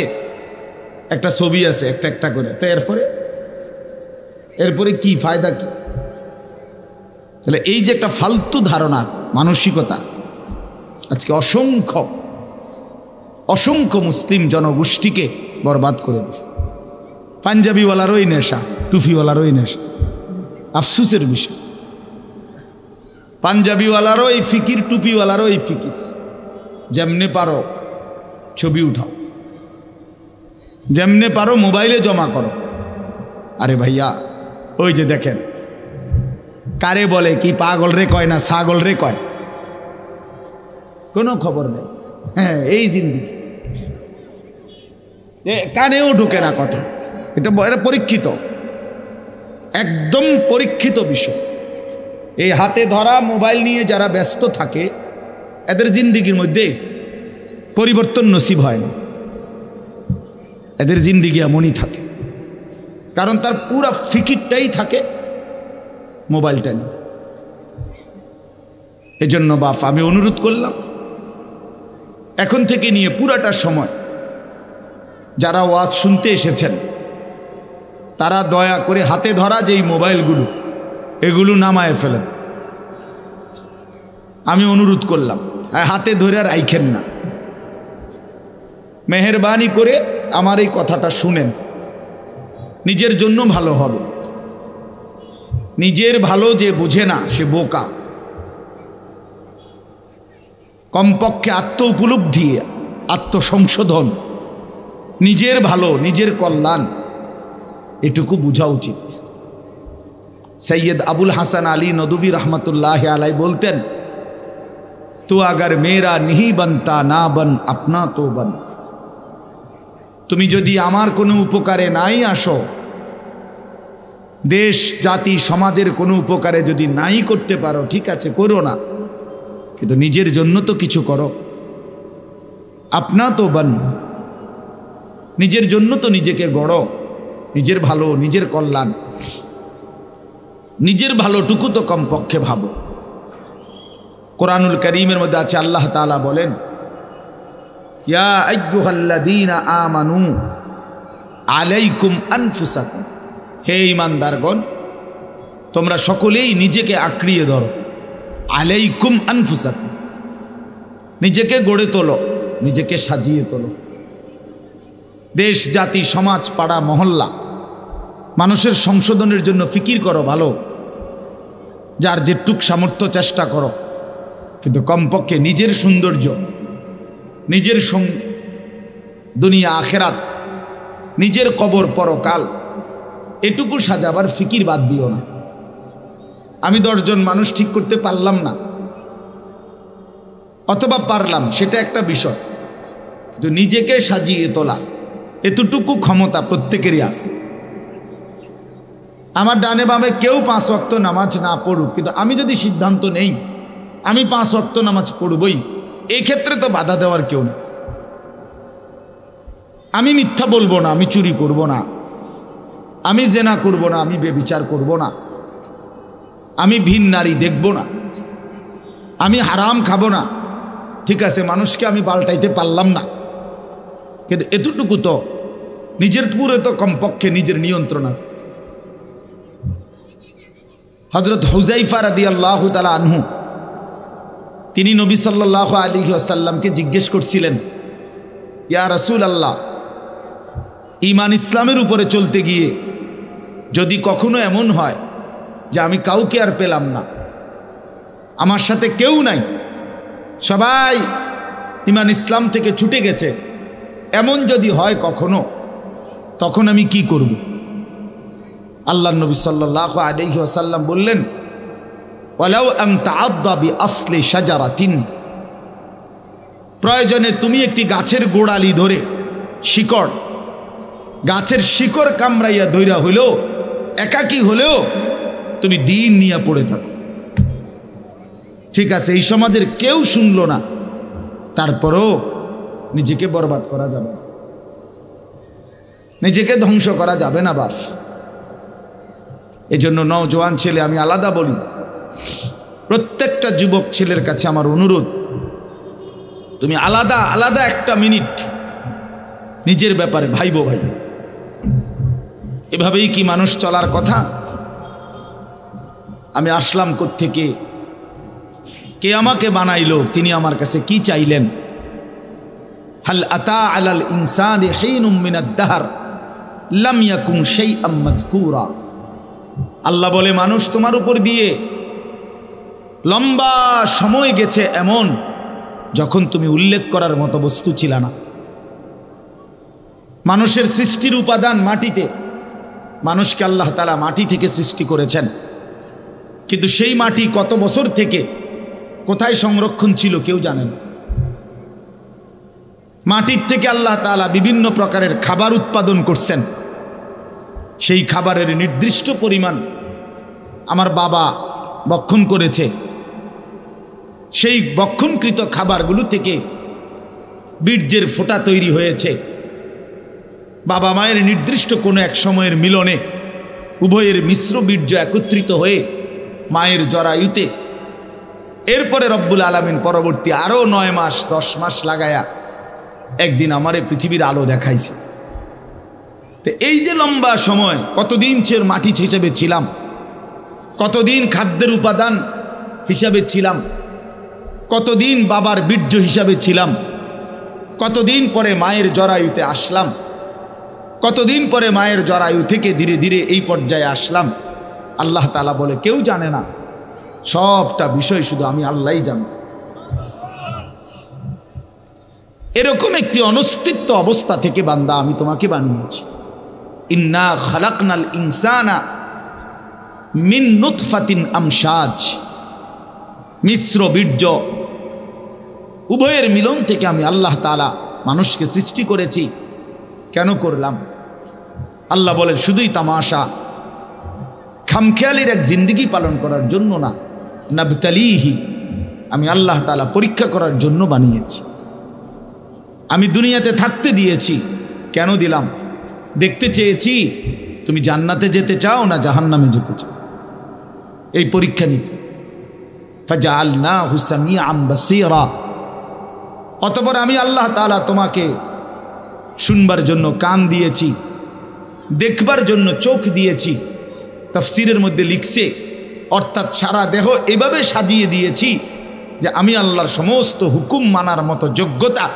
[SPEAKER 1] একটা ছবি আছে একটা একটা করে, তো এরপরে কি ফায়দা কি? তাহলে এই যে একটা ফালতু ধারণা মানসিকতা আজকে অসংখ্য মুসলিম জনগোষ্ঠীকে বরবাদ করে দিচ্ছে। পাঞ্জাবিওয়ালারই নেশা, টুফিওয়ালারই নেশা। আফসুসের বিষয়, পাঞ্জাবিওয়ালারও এই ফিকির, টুপিওয়ালারও এই ফিকির। যেমনে পারো ছবি উঠাও, যেমনে পারো মোবাইলে জমা করো। আরে ভাইয়া, ওই যে দেখেন কারে বলে কি পাগল রে কয় না ছাগল রে কয়, কোনো খবর নেই। হ্যাঁ, এই জিন্দিগি, কানেও ঢোকে না কথা। এটা পরীক্ষিত, একদম পরীক্ষিত বিষয়। এই হাতে ধরা মোবাইল নিয়ে যারা ব্যস্ত থাকে এদের জিন্দিগির মধ্যে পরিবর্তন নসিব হয় না, এদের জিন্দিগি এমনই থাকে, কারণ তার পুরা ফিকিরটাই থাকে মোবাইলটা নিয়ে। এজন্য বাপ আমি অনুরোধ করলাম এখন থেকে নিয়ে পুরাটা সময় যারা ওয়াজ শুনতে এসেছেন তারা দয়া করে হাতে ধরা যেই মোবাইলগুলো এগুলো নামায় ফেলেন। আমি অনুরোধ করলাম, হাতে ধরে রাইখেন না, মেহেরবানি করে আমার এই কথাটা শুনেন। নিজের জন্য ভালো হবে। নিজের ভালো যে বুঝে না সে বোকা। কমপক্ষে আত্ম উপলব্ধি, আত্মসংশোধন, নিজের ভালো, নিজের কল্যাণ এটুকু বোঝা উচিত। সৈয়দ আবুল হাসান আলী নদভী রহমতুল্লাহ আলাই বলতেন, তো আগার মেরা নিহি বনতা না বন আপনা তো বন। তুমি যদি আমার কোনো উপকারে নাই আসো, দেশ জাতি সমাজের কোনো উপকারে যদি নাই করতে পারো, ঠিক আছে করো না, কিন্তু নিজের জন্য তো কিছু করো। আপনা তো বন, নিজের জন্য তো নিজেকে গড়ো, নিজের ভালো, নিজের কল্যাণ, নিজের ভালোটুকু তো কমপক্ষে ভাবো। কোরআনুল কারীমের মধ্যে আছে আল্লাহ তাআলা বলেন, ইয়া আইয়ুহাল্লাযীনা আমানু আলাইকুম আনফুসাকুম, হে ঈমানদারগণ তোমরা সকলেই নিজেকে আঁকড়িয়ে ধরো। আলাইকুম আনফুসাকুম, নিজেকে গড়ে তোলো, নিজেকে সাজিয়ে তোলো। দেশ জাতি সমাজ পাড়া মহল্লা মানুষের সংশোধনের জন্য ফিকির করো, ভালো যার যেটুক সামর্থ্য চেষ্টা করো, কিন্তু কমপক্ষে নিজের সৌন্দর্য, নিজের দুনিয়া আখেরাত, নিজের কবর পরকাল এটুকু সাজাবার ফিকির বাদ দিও না। আমি 10 জন মানুষ ঠিক করতে পারলাম না, অথবা পারলাম, সেটা একটা বিষয়, কিন্তু নিজেকে সাজিয়ে তোলা এতটুকু ক্ষমতা প্রত্যেকেরই আছে। আমার ডানে বামে কেউ 5 ওয়াক্ত নামাজ না পড়ুক, কিন্তু আমি যদি সিদ্ধান্ত নেই আমি 5 ওয়াক্ত নামাজ পড়বই, এই ক্ষেত্রে তো বাধা দেওয়ার কেউ নেই। আমি মিথ্যা বলবো না, আমি চুরি করব না, আমি জেনা করব না, আমি বেবিচার করব না, আমি ভিন নারী দেখব না, আমি হারাম খাবো না। ঠিক আছে, মানুষকে আমি পাল্টাইতে পারলাম না, কিন্তু এতটুকু তো নিজের পুরে তো কমপক্ষে নিজের নিয়ন্ত্রণ আছে। হযরত হুযায়ফা রাদিয়াল্লাহু তাআলা আনহু তিনি নবী সাল্লাল্লাহু আলাইহি ওয়াসাল্লামকে জিজ্ঞেস করছিলেন, ইয়া রাসূলুল্লাহ, ঈমান ইসলামের উপরে চলতে গিয়ে যদি কখনো এমন হয় যে আমি কাউকে আর পেলাম না, আমার সাথে কেউ নাই, সবাই ঈমান ইসলাম থেকে ছুটে গেছে, এমন যদি হয় কখনো, তখন আমি কি করব? আল্লাহর নবী সাল্লাল্লাহু আলাইহি ওয়াসাল্লাম বললেন, ওয়ালাউ আন তাআদ্দা বিআসলি শাজারাতিন, প্রয়োজনে তুমি একটি গাছের গোড়ালি ধরে শিকড়, গাছের শিকড় কামড়াইয়া ধইরা হইলেও, একাকী হলেও তুমি দিন নিয়ে পড়ে থাকো। ঠিক আছে, এই সমাজের কেউ শুনলো না, তারপরেও নিজেকে বরবাদ করা যাবে না, নিজেকে ধ্বংস করা যাবে না বাপ। এই জন্য নওজোয়ান ছেলে, আমি আলাদা বলি, প্রত্যেকটা যুবক ছেলের কাছে আমার অনুরোধ, তুমি আলাদা আলাদা একটা মিনিট নিজের ব্যাপারে ভাইবো ভাই। এভাবেই কি মানুষ চলার কথা? আমি আসলাম কোত্থেকে, কে আমাকে বানাইলো, তিনি আমার কাছে কি চাইলেন? হাল আতা আলাল ইনসানি হিনুম মিনাদ দাহর লাম ইয়াকুন শাইআম মাযকুরা। আল্লাহ বলে, মানুষ তোমার উপর দিয়ে লম্বা সময় গেছে এমন, যখন তুমি উল্লেখ করার মতো বস্তু ছিল না। মানুষের সৃষ্টির উপাদান মাটিতে, মানুষকে আল্লাহ তাআলা মাটি থেকে সৃষ্টি করেছেন, কিন্তু সেই মাটি কত বছর থেকে কোথায় সংরক্ষণ ছিল কেউ জানে না। মাটির থেকে আল্লাহ তাআলা বিভিন্ন প্রকারের খাবার উৎপাদন করছেন, সেই খাবারের নির্দিষ্ট পরিমাণ আমার বাবা বক্ষণ করেছে, সেই বক্ষণকৃত খাবারগুলো থেকে বীর্যের ফোঁটা তৈরি হয়েছে। বাবা মায়ের নির্দিষ্ট কোনো এক সময়ের মিলনে উভয়ের মিশ্র বীর্য একত্রিত হয়ে মায়ের জরায়ুতে, এরপরে রব্বুল আলামিন পরবর্তী আরও 9 মাস 10 মাস লাগায়া একদিন আমারে পৃথিবীর আলো দেখাইছে। তো এই যে লম্বা সময়, কতদিন চের মাটি হিসেবে ছিলাম, কতদিন খাদ্যের উপাদান হিসাবে ছিলাম, কতদিন বাবার বীর্য হিসাবে ছিলাম, কতদিন পরে মায়ের জরায়ুতে আসলাম, কতদিন পরে মায়ের জরায়ু থেকে ধীরে ধীরে এই পর্যায়ে আসলাম, আল্লাহ তাআলা বলে কেউ জানে না। সবটা বিষয় শুধু আমি আল্লাহই জানি। এরকম একটি অনস্তিত্ব অবস্থা থেকে বান্দা আমি তোমাকে বানিয়েছি। ইন্না খালাকনাল ইনসানা মিন নুতফাতিন আমশাজ, মিশ্র বীর্য উভয়ের মিলন থেকে আমি আল্লাহ তাআলা মানুষকে সৃষ্টি করেছি। কেন করলাম? আল্লাহ বলে শুধুই তামাশা, খামখেয়ালির এক জিন্দেগি পালন করার জন্য না, নাবতালিহি, আমি আল্লাহ তাআলা পরীক্ষা করার জন্য বানিয়েছি। আমি দুনিয়াতে থাকতে দিয়েছি। কেন দিলাম? দেখতে চেয়েছি তুমি জান্নাতে যেতে চাও না জাহান্নামে যেতে চাও, এই পরীক্ষা নিতে। ফাজআলনাহু সামিআন বাসীরা, অতঃপর আমি আল্লাহ তাআলা তোমাকে শুনবার জন্য কান দিয়েছি, দেখবার জন্য চোখ দিয়েছি। তাফসীরের মধ্যে লিখছে, অর্থাৎ সারা দেহ এভাবে সাজিয়ে দিয়েছি যে আমি আল্লাহর সমস্ত হুকুম মানার মতো যোগ্যতা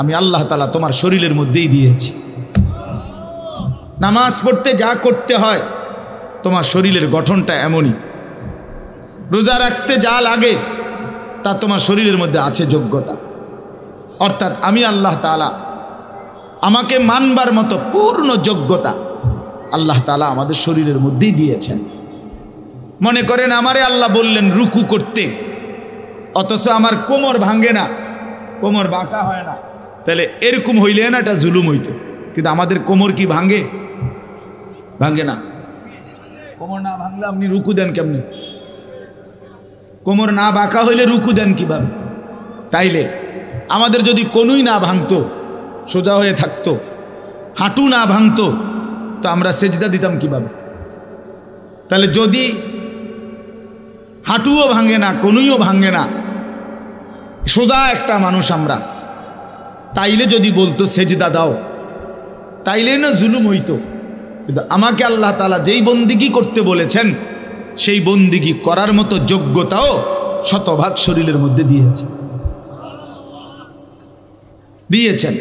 [SPEAKER 1] আমি আল্লাহ তাআলা তোমার শরীরের মধ্যেই দিয়েছি। নামাজ পড়তে যা করতে হয় তোমার শরীরের গঠনটা এমনই, রোজা রাখতে যা লাগে তা তোমার শরীরের মধ্যে আছে যোগ্যতা। অর্থাৎ আমি আল্লাহ তাআলা আমাকে মানবার মতো পূর্ণ যোগ্যতা আল্লাহ তাআলা আমাদের শরীরের মধ্যেই দিয়েছেন। মনে করেন আমারে আল্লাহ বললেন রুকু করতে, অথচ আমার কোমর ভাঙে না, কোমর বাঁকা হয় না, তাহলে এরকম হইলে না এটা জুলুম হইতো। কিন্তু আমাদের কোমর কি ভাঙে? ভাঙে না। কোমর না ভাঙলে আপনি রুকু দেন কেমনে? কোমর না বাঁকা হইলে রুকু দেন কিভাবে? তাইলে আমাদের যদি কোনোই না ভাঙতো, সোজা হয়ে থাকতো, হাঁটু না ভাঙতো, তো আমরা সেজদা দিতাম কিভাবে? তাহলে যদি হাঁটুও ভাঙে না, কোনোইও ভাঙে না, সোজা একটা মানুষ আমরা, তাইলে যদি বলতো সেজদা দাও, তাইলে না জুলুম হইতো। কিন্তু আমাকে আল্লাহ তাআলা যেই বন্দিগি করতে বলেছেন সেই বন্দিগি করার মতো যোগ্যতাও শতভাগ শরীরের মধ্যে দিয়েছেন।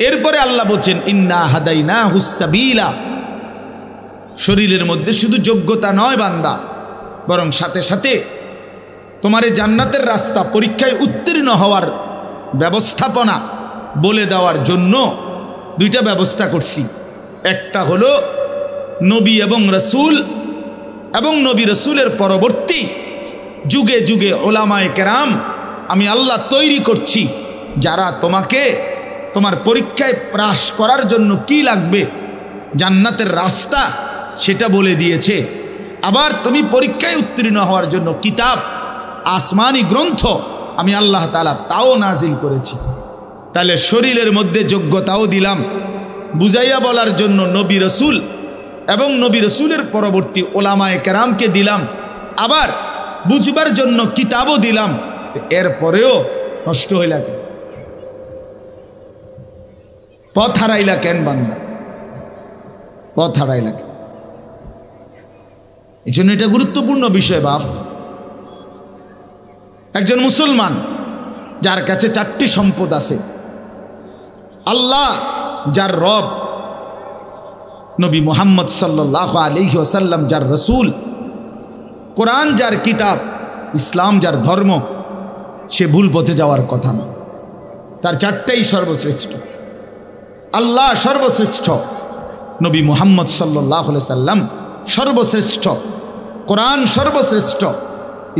[SPEAKER 1] এরপরে আল্লাহ বলছেন ইন্না হাদাইনাহুস সাবিলা, শরীরের মধ্যে শুধু যোগ্যতা নয় বান্দা, বরং সাথে সাথে তোমার এই জান্নাতের রাস্তা পরীক্ষায় উত্তীর্ণ হওয়ার ব্যবস্থাপনা বলে দেওয়ার জন্য দুইটা ব্যবস্থা করছি। একটা হলো নবী এবং রসুল এবং নবী রসুলের পরবর্তী যুগে যুগে ওলামায়ে কেরাম আমি আল্লাহ তৈরি করছি, যারা তোমাকে তোমার পরীক্ষায় পাস করার জন্য কি লাগবে জান্নাতের রাস্তা সেটা বলে দিয়েছে। আবার তুমি পরীক্ষায় উত্তীর্ণ হওয়ার জন্য কিতাব আসমানি গ্রন্থ আমি আল্লাহ তাআলা তাও নাজিল করেছি। তাহলে শরীরের মধ্যে যোগ্যতাও দিলাম, বুঝাইয়া বলার জন্য নবী রসুল এবং নবী রসুলের পরবর্তী ওলামায়ে কেরামকে দিলাম, আবার বুঝবার জন্য কিতাবও দিলাম। এরপরেও নষ্ট হইলা কেন? পথ হারাইলা কেন বান্দা? পথ হারাইলা কেন? এই জন্য এটা গুরুত্বপূর্ণ বিষয় বাপ। একজন মুসলমান যার কাছে 4টি সম্পদ আছে, আল্লাহ যার রব, নবী মুহাম্মদ সাল্লাল্লাহু আলাইহি ওয়াসাল্লাম যার রসুল, কোরআন যার কিতাব, ইসলাম যার ধর্ম, সে ভুল পথে যাওয়ার কথা না। তার 4টাই সর্বশ্রেষ্ঠ। আল্লাহ সর্বশ্রেষ্ঠ, নবী মুহাম্মদ সাল্লাল্লাহু আলাইহি সাল্লাম সর্বশ্রেষ্ঠ, কোরআন সর্বশ্রেষ্ঠ,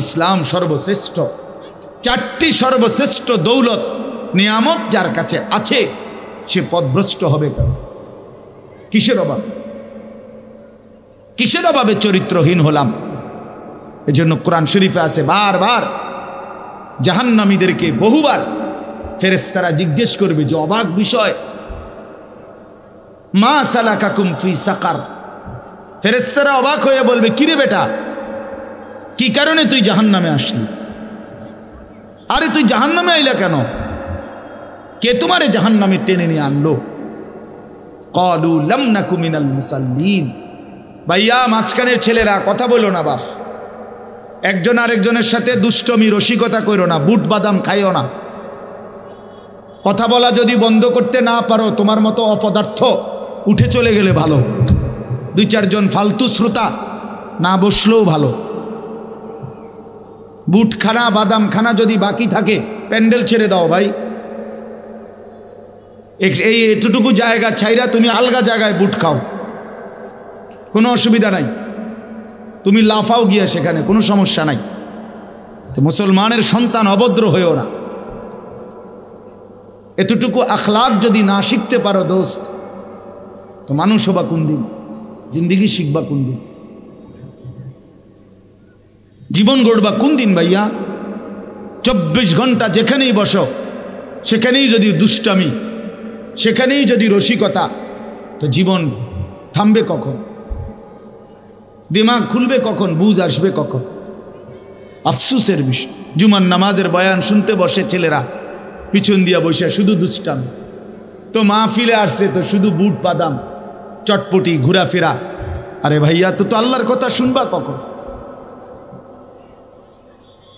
[SPEAKER 1] ইসলাম সর্বশ্রেষ্ঠ। 4টি সর্বশ্রেষ্ঠ দৌলত নিয়ামত যার কাছে আছে, সে পথভ্রষ্ট হবে কেন? কিসের অভাব? কিসের অভাবে চরিত্রহীন হলাম? এজন্য কোরআন শরীফে আছে বারবার জাহান্নামীদেরকে বহুবার ফেরেশতারা জিজ্ঞেস করবে, যে অবাক বিষয়, মা সালাকাকুম ফি সাকার। ফেরেশতারা অবাক হয়ে বলবে, কিরে বেটা, কি কারণে তুই জাহান্নামে আসলি? আরে তুই জাহান্নামে আইলা কেন? কে তোমারে জাহান্নামে টেনে নিয়ে আনলো? ক্বালু লাম নাকু মিনাল মুসাল্লিন। ভাইয়া, মাঝখানের ছেলেরা কথা বলো না বাপ। একজন আরেকজনের সাথে দুষ্টমি রসিকতা করো না, বুট বাদাম খাইও না। কথা বলা যদি বন্ধ করতে না পারো, তোমার মতো অপদার্থ উঠে চলে গেলে ভালো। 2-4 জন ফালতু শ্রোতা না বসলেও ভালো। বুট খানা বাদাম খানা যদি বাকি থাকে, প্যান্ডেল ছেড়ে দাও ভাই। এই এতটুকু জায়গা ছাইরা তুমি আলগা জায়গায় বুট খাও, কোনো অসুবিধা নাই। তুমি লাফাও গিয়া সেখানে, কোনো সমস্যা নাই। তো মুসলমানের সন্তান অভদ্র হয়েও না। এতটুকু আখলাক যদি না শিখতে পারো দোস্ত, তো মানুষ হবা কোন দিন? জিন্দিগি শিখবা কোন দিন? জীবন গড়বা কোন দিন ভাইয়া? 24 ঘন্টা যেখানেই বসো, সেখানেই যদি দুষ্টামি, সেখানেই যদি রসিকতা, তো জীবন থামবে কখন? দিমাগ খুলবে কখন? বুঝ আসবে কখন? আফসোসের বিষয়, জুমার নামাজের বয়ান শুনতে বসে ছেলেরা পিছন দিয়া বসে শুধু দুষ্টামি। তো মাহফিলে আসছে তো শুধু বুট বাদাম চটপটি ঘোরাফেরা। আরে ভাইয়া, তো আল্লাহর কথা শুনবা কখন?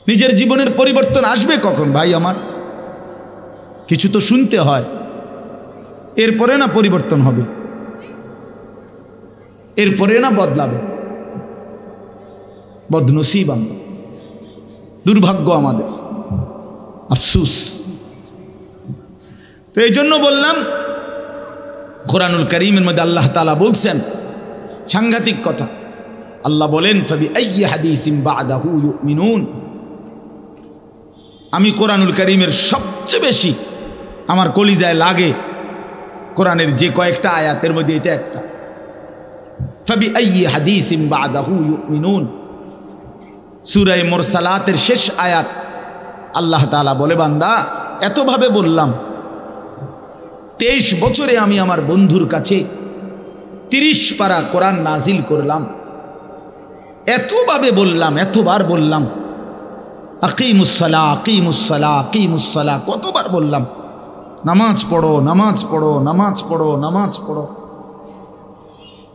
[SPEAKER 1] নিজের জীবনের পরিবর্তন আসবে কখন ভাই আমার? কিছু তো শুনতে হয়, এরপরে না পরিবর্তন হবে, এরপরে না বদলাবে। বদনসিব আমরা, দুর্ভাগ্য আমাদের, আফসোস। তো এই জন্য বললাম, কোরআনুল কারীমের মধ্যে আল্লাহ তাআলা বলছেন সাংঘাতিক কথা। আল্লাহ বলেন, ফাবি আইয়ি হাদিসিন বাদাহু ইউমিনুন। আমি কোরআনুল কারীমের সবচেয়ে বেশি আমার কলিজায় লাগে কোরআনের যে কয়েকটা আয়াতের মধ্যে এটা একটা। ফাবি আইয়ি হাদিসিন বাদাহু ইউমিনুন, সূরা মুরসালাতের শেষ আয়াত। আল্লাহ তাআলা বলে, বান্দা এতভাবে বললাম, 23 বছরে আমি আমার বন্ধুর কাছে 30 পারা কোরআন নাজিল করলাম। এতভাবে বললাম, এতবার বললাম, আকিমুসসালাহ আকিমুসসালাহ আকিমুসসালাহ, কতবার বললাম, নামাজ পড়ো নামাজ পড়ো নামাজ পড়ো নামাজ পড়ো।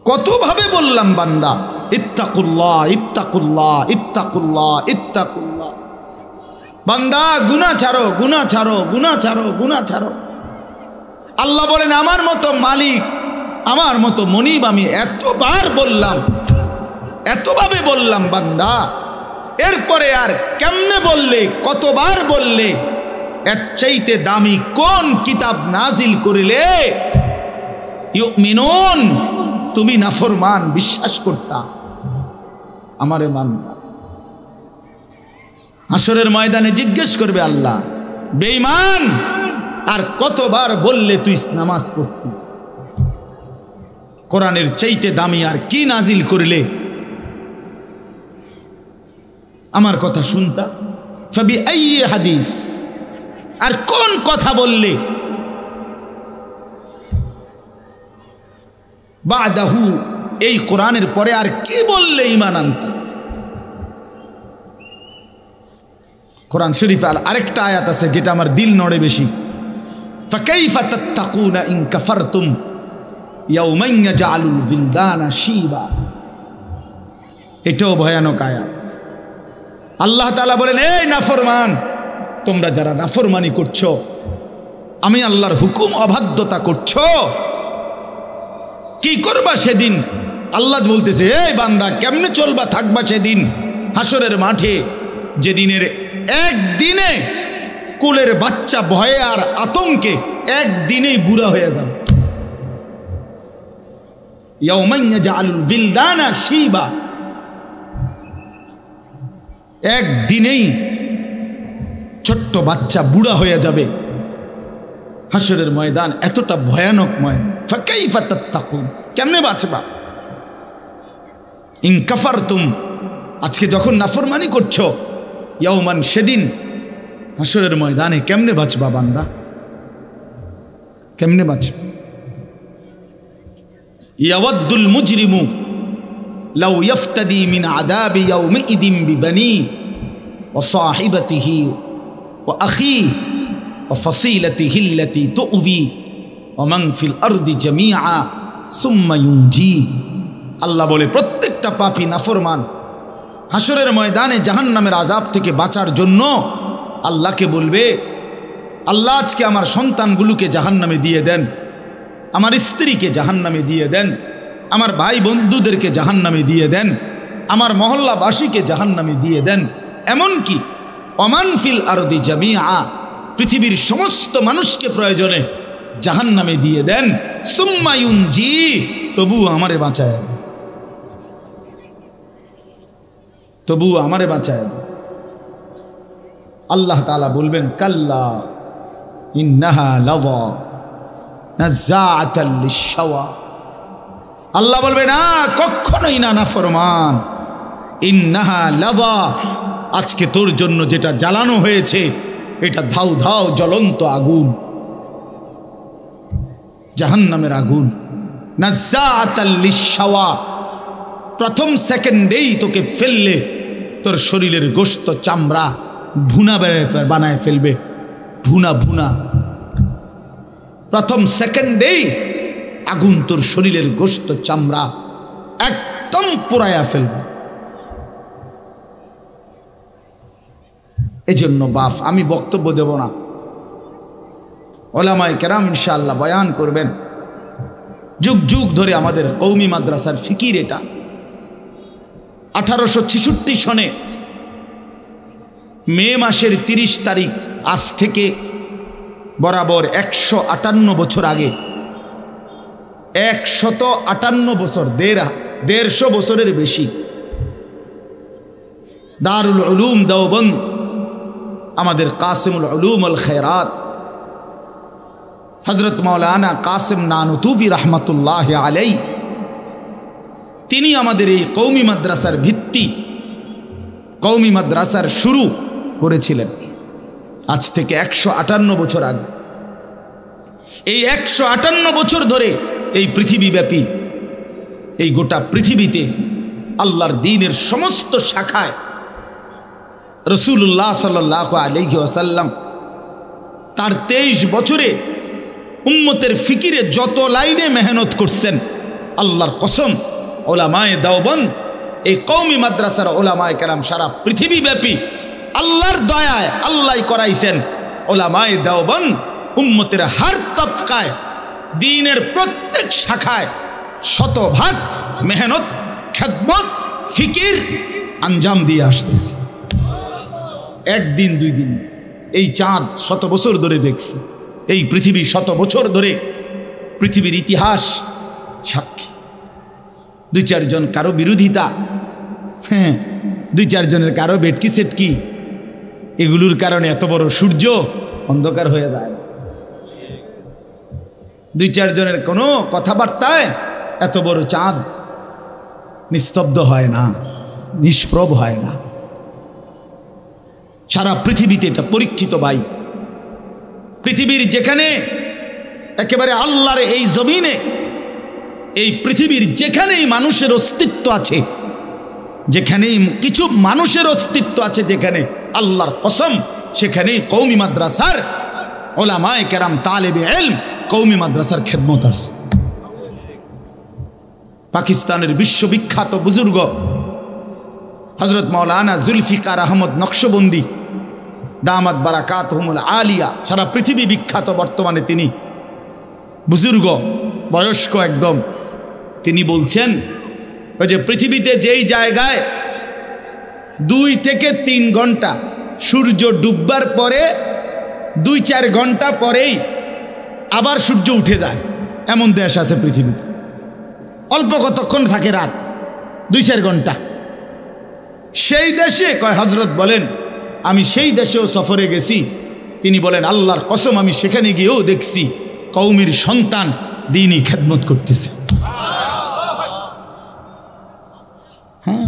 [SPEAKER 1] কতভাবে বললাম বান্দা, ইত্তাকুল্লাহ ইত্তাকুল্লাহ ইত্তাকুল্লাহ ইত্তাকুল্লাহ। বান্দা গুনাহ ছাড়ো গুনাহ ছাড়ো গুনাহ ছাড়ো গুনাহ ছাড়ো। আল্লাহ বলেন, আমার মতো মালিক, আমার মতো মনিব আমি এতবার বললাম, এতভাবে বললাম বান্দা, এরপরে আর কেমনে বললে, কতবার বললে, এর চাইতে দামি কোন কিতাব নাজিল করিলে ইউমিনুন তুমি নাফরমান বিশ্বাস করতা, আমারে মানতা। হাসরের ময়দানে জিজ্ঞেস করবে আল্লাহ, বেঈমান আর কতবার বললে তুই নামাজ পড়তি, কোরআনের চাইতে দামি আর কি নাজিল করিলে আমার কথা শুনতা। ফাবি আইয়ি হাদিস, আর কোন কথা বললে বাদাহু এই কোরআনের পরে আর কি বললে ঈমান আনতা। কোরআন শরীফে আরেকটা আয়াত আছে যেটা আমার দিল নড়ে বেশি, ফাকাইফা তাত্তাকুনা ইন কাফারতুম ইয়াউমান ইয়াজআলুল বিলদানা শিবা। এটাও ভয়ানক আয়াত। আল্লাহ তাআলা বলেন, এই নাফরমান, তোমরা যারা নাফরমানি করছো, আমি আল্লাহর হুকুম অবাধ্যতা করছো, কি করবা সেদিন? আল্লাহ বলতেছে, এই বান্দা কেমনে চলবা থাকবা সেদিন হাসরের মাঠে, যেদিনের একদিনে কোলের বাচ্চা ভয়ে আর আতঙ্কে একদিনেই বুড়া হয়ে যাবে। ইয়াউমান ইয়াজআলুল বিলদানা শিবা, একদিনেই ছোট্ট বাচ্চা বুড়া হয়ে যাবে। হাসরের ময়দান এতটা ভয়ানক ময়দান। ফাকাইফা তাত্তাকুন, কেমনে বাঁচবা? ইন কাফারতুম, আজকে যখন নাফরমানি করছো, ইয়াউমান সেদিন হাসরের ময়দানে কেমনে বাঁচবা বান্দা, কেমনে বাঁচবা? ইয়াওয়াদ্দুল মুজরিমু লাউ ইফতাদি মিন আযাবি ইয়াউমিইদিন বিবানি ওয়া সাহিবাতিহি ওয়া আখিহি ওয়া ফাসিলাতিহি আল্লাতী তু'বি ওয়া মান ফিল আরদি জামিআ সুম্মা ইউনজি। আল্লাহ বলে, প্রত্যেকটা পাপী নাফরমান হাসরের ময়দানে জাহান্নামের আযাব থেকে বাঁচার জন্য আল্লাহকে বলবে, আল্লাহ আজকে আমার সন্তানগুলোকে জাহান্নামে দিয়ে দেন, আমার স্ত্রীকে জাহান্নামে দিয়ে দেন, আমার ভাই বন্ধুদেরকে জাহান্নামে দিয়ে দেন, আমার মহল্লাবাসীকে জাহান্নামে দিয়ে দেন, এমনকি ওমান ফিল আরদি জামিআ, পৃথিবীর সমস্ত মানুষকে প্রয়োজনে জাহান্নামে দিয়ে দেন, সুম্মা ইউনজি, তবুও আমারে বাঁচায়, তবুও আমারে বাঁচায়। আল্লাহ তাআলা বলবেন, কাল্লা ইন্নাহা লাযা নাযাআতাল লিশ-শাওয়া। আল্লাহ বলবে, না, কখনোই না নাফরমান, ইন্নাহা লাযা, আজকে তোর জন্য যেটা জ্বালানো হয়েছে এটা ধাউ ধাউ জ্বলন্ত আগুন, জাহান্নামের আগুন। নাযাআতাল লিশ-শাওয়া, প্রথম সেকেন্ডেই তোকে ফেললে তোর শরীরের গোশত চামড়া ভুনা বানায় ফেলবে, ভুনা ভুনা। প্রথম সেকেন্ডেই আগুন তোর শরীরের গোশত চামড়া একদম পোড়ায়া ফেলবে। এজন্য বাপ, আমি বক্তব্য দেব না, ওলামায়ে কেরাম ইনশাআল্লাহ বয়ান করবেন। যুগ যুগ ধরে আমাদের কওমি মাদ্রাসার ফিকির এটা। 1866 সনে মে মাসের 30 তারিখ, আজ থেকে বরাবর 158 বছর আগে, 158 বছর, 150 বছরের বেশি, দারুল উলুম দেওবন্দ, আমাদের কাসিমুল উলুম আল খায়রাত হযরত মাওলানা কাসিম নানুতুবি রহমতুল্লাহ আলাইহি, তিনি আমাদের এই কওমি মাদ্রাসার ভিত্তি, কওমি মাদ্রাসার শুরু করেছিলেন আজ থেকে 158 বছর আগে। এই 158 বছর ধরে এই পৃথিবীব্যাপী, এই গোটা পৃথিবীতে আল্লাহর দ্বীনের সমস্ত শাখায় রাসূলুল্লাহ সাল্লাল্লাহু আলাইহি ওয়াসাল্লাম তার 23 বছরে উম্মতের ফিকিরে যত লাইনে মেহনত করছেন, আল্লাহর কসম, ওলামায়ে দেওবন্দ, এই কওমি মাদ্রাসার ওলামায়ে কেরাম সারা পৃথিবীব্যাপী আল্লাহর দয়ায় আল্লাহ করাইছেন। ওলামায়ে দেওবন্দ উম্মতের হার তবকায়, দ্বীনের প্রত্যেক শাখায় শতভাগ মেহনত, খেদমত, ফিকির আঞ্জাম দিয়ে আসতেছে। একদিন দুই দিন, এই চাঁদ শত বছর ধরে দেখছে, এই পৃথিবী শত বছর ধরে পৃথিবীর ইতিহাস সাক্ষী। দুই চারজন কারো বিরোধিতা, হ্যাঁ, দুই চারজনের কারো বেটকি সেটকি, এগুলোর কারণে এত বড় সূর্য অন্ধকার হয়ে যায় না। দুই চারজনের কোনো কথাবার্তায় এত বড় চাঁদ নিস্তব্ধ হয় না, নিষ্প্রভ হয় না। সারা পৃথিবীতে এটা পরীক্ষিত ভাই। পৃথিবীর যেখানে একেবারে আল্লাহর এই জমিনে, এই পৃথিবীর যেখানেই মানুষের অস্তিত্ব আছে, যেখানেই কিছু মানুষের অস্তিত্ব আছে, যেখানে আল্লাহর কসম, সেখানেই কওমি মাদ্রাসার উলামায়ে কেরাম, তালেবে ইলম, কওমি মাদ্রাসার খেদমত আছে। পাকিস্তানের বিশ্ববিখ্যাত বুজুর্গ হযরত মাওলানা জুলফিকার আহমদ নকশবন্দি দামাত বারাকাতুহুমুল আলিয়া, সারা পৃথিবী বিখ্যাত, বর্তমানে তিনি বুজুর্গ, বয়স্ক একদম। তিনি বলছেন ওই যে পৃথিবীতে যেই জায়গায় 2 থেকে 3 ঘন্টা সূর্য ডুববার পরে 2-4 ঘন্টা পরেই আবার সূর্য উঠে যায়, এমন দেশ আছে পৃথিবীতে। অল্প কতক্ষণ থাকে রাত, 2-4 ঘন্টা। সেই দেশে কয় হযরত বলেন, আমি সেই দেশেও সফরে গেছি। তিনি বলেন, আল্লাহর কসম, আমি সেখানে গিয়েও দেখছি কওমের সন্তান দ্বীনি খেদমত করতেছে। হ্যাঁ,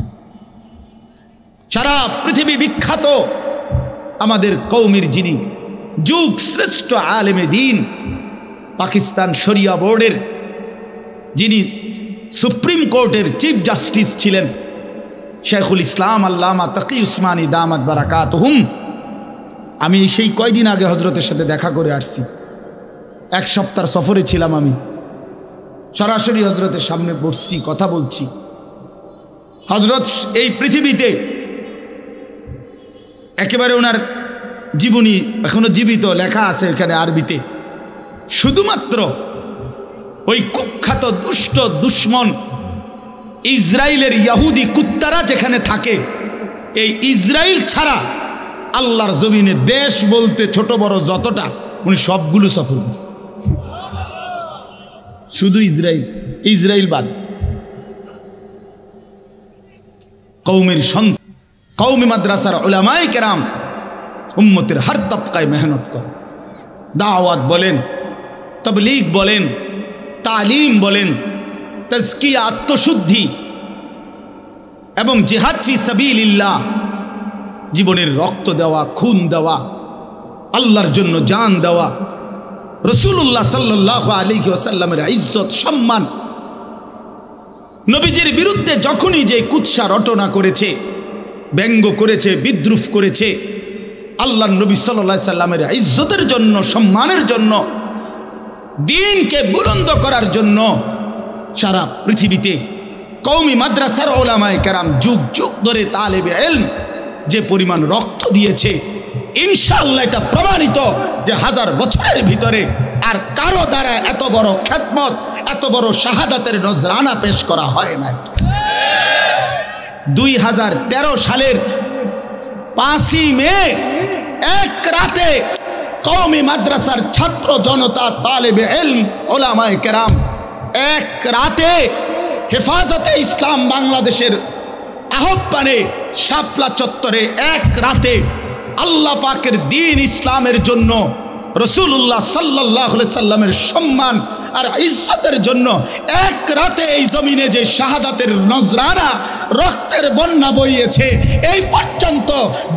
[SPEAKER 1] সারা পৃথিবী বিখ্যাত আমাদের কওমের যিনি যুগ শ্রেষ্ঠ আলেমে দ্বীন, পাকিস্তান শরিয়া বোর্ডের যিনি সুপ্রিম কোর্টের চিফ জাস্টিস ছিলেন, শেখুল ইসলাম আল্লামা তাকি উসমানী দামাত বারাকাতুহুম। আমি সেই কয়দিন আগে হজরতের সাথে দেখা করে আসছি। 1 সপ্তাহ সফরে ছিলাম আমি, সরাসরি হজরতের সামনে বসছি, কথা বলছি। হজরত এই পৃথিবীতে একেবারে ওনার জীবনী এখনো জীবিত, লেখা আছে এখানে আরবিতে। শুধুমাত্র ওই কুখ্যাত দুষ্ট দুশ্মন ইসরায়েলের ইহুদি কুত্তারা যেখানে থাকে, এই ইসরায়েল ছাড়া আল্লাহর জমিনে দেশ বলতে ছোট বড় যতটা, উনি সবগুলো সফর করছে। শুধু ইসরায়েল বাদ। কওমের সন্তান, কওমি মাদ্রাসার উলামায়ে কেরাম উম্মতের হর তবকায় মেহনত করে। দাওয়াত বলেন, তাবলীগ বলেন, তালিম বলেন, তাজকিয়া, আত্মশুদ্ধি এবং জিহাদ ফি সাবিলিল্লাহ, জীবনের রক্ত দেওয়া, খুন দেওয়া, আল্লাহর জন্য জান দেওয়া, রাসূলুল্লাহ সাল্লাল্লাহু আলাইহি ওয়াসাল্লামের ইজ্জত সম্মান, নবীজির বিরুদ্ধে যখনই যে কুৎসা রটনা করেছে, ব্যঙ্গ করেছে, বিদ্রুপ করেছে, আল্লাহর নবী সাল্লাল্লাহু আলাইহি সাল্লামের ইজ্জতের জন্য, সম্মানের জন্য, দ্বীনকে বুলন্দ করার জন্য সারা পৃথিবীতে কওমি মাদ্রাসার উলামায়ে কেরাম যুগ যুগ ধরে তালেবে ইলম যে পরিমাণ রক্ত দিয়েছে, ইনশাআল্লাহ এটা প্রমাণিত যে 1000 বছরের ভিতরে আর কারো দ্বারা এত বড় খেদমত, এত বড় শাহাদাতের নজরানা পেশ করা হয় নাই। 2013 সালের 5ই মে এক রাতে কওমি মাদ্রাসার ছাত্র জনতা, তালেবে ইলম, উলামায়ে কেরাম এক রাতে হেফাজতে ইসলাম বাংলাদেশের আহ্বানে শাপলা চত্বরে এক রাতে আল্লাহ পাকের দ্বীন ইসলামের জন্য, রাসূলুল্লাহ সাল্লাল্লাহু আলাইহি সাল্লামের সম্মান আর ইজ্জতের জন্য এক রাতে এই জমিনে যে শাহাদাতের নজরানা, রক্তের বন্যা বইয়েছে, এই পর্যন্ত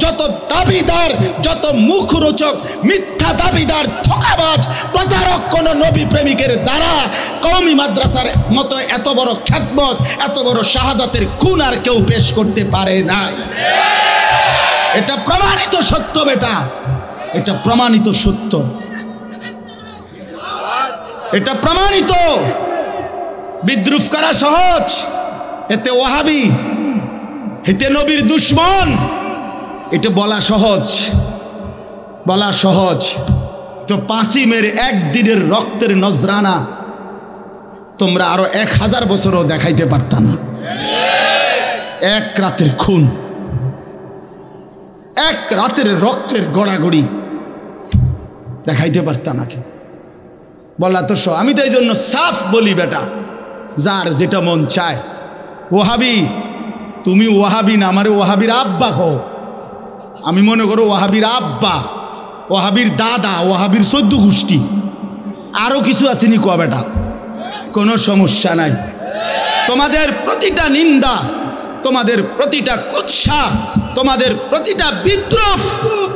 [SPEAKER 1] যত দাবিদার, যত মুখরোচক মিথ্যা দাবিদার, ধোঁকাবাজ, প্রতারক কোন নবী প্রেমিকের দ্বারা কওমি মাদ্রাসার মতো এত বড় খেদমত, এত বড় শাহাদাতের খুন আর কেউ পেশ করতে পারে নাই। এটা প্রমাণিত সত্য বেটা, এটা প্রমাণিত সত্য, এটা প্রমাণিত। বিদ্রুপ করা সহজ, এতে ওয়াহাবি, এতে নবীর দুশ্মন, এটা বলা সহজ, বলা সহজ। তো 5ই মের একদিনের রক্তের নজরানা তোমরা আরো 1000 বছরও দেখাইতে পারতা না। এক রাতের খুন, এক
[SPEAKER 2] রাতের রক্তের গড়াগড়ি দেখাইতে পারতাম নাকি? বলা তো আমি তো এই জন্য সাফ বলি, বেটা যার যেটা মন চায়। ওয়াহাবি, তুমি ওয়াহাবি না, আমারে ওয়াহাবির আব্বা কও। আমি মনে করো ওয়াহাবির আব্বা, ওয়াহাবির দাদা, ওয়াহাবির 14 গোষ্ঠী, আরো কিছু আসেনি কোয়া বেটা, কোনো সমস্যা নাই। তোমাদের প্রতিটা নিন্দা, তোমাদের প্রতিটা কুৎসা, তোমাদের প্রতিটা বিদ্রোহ,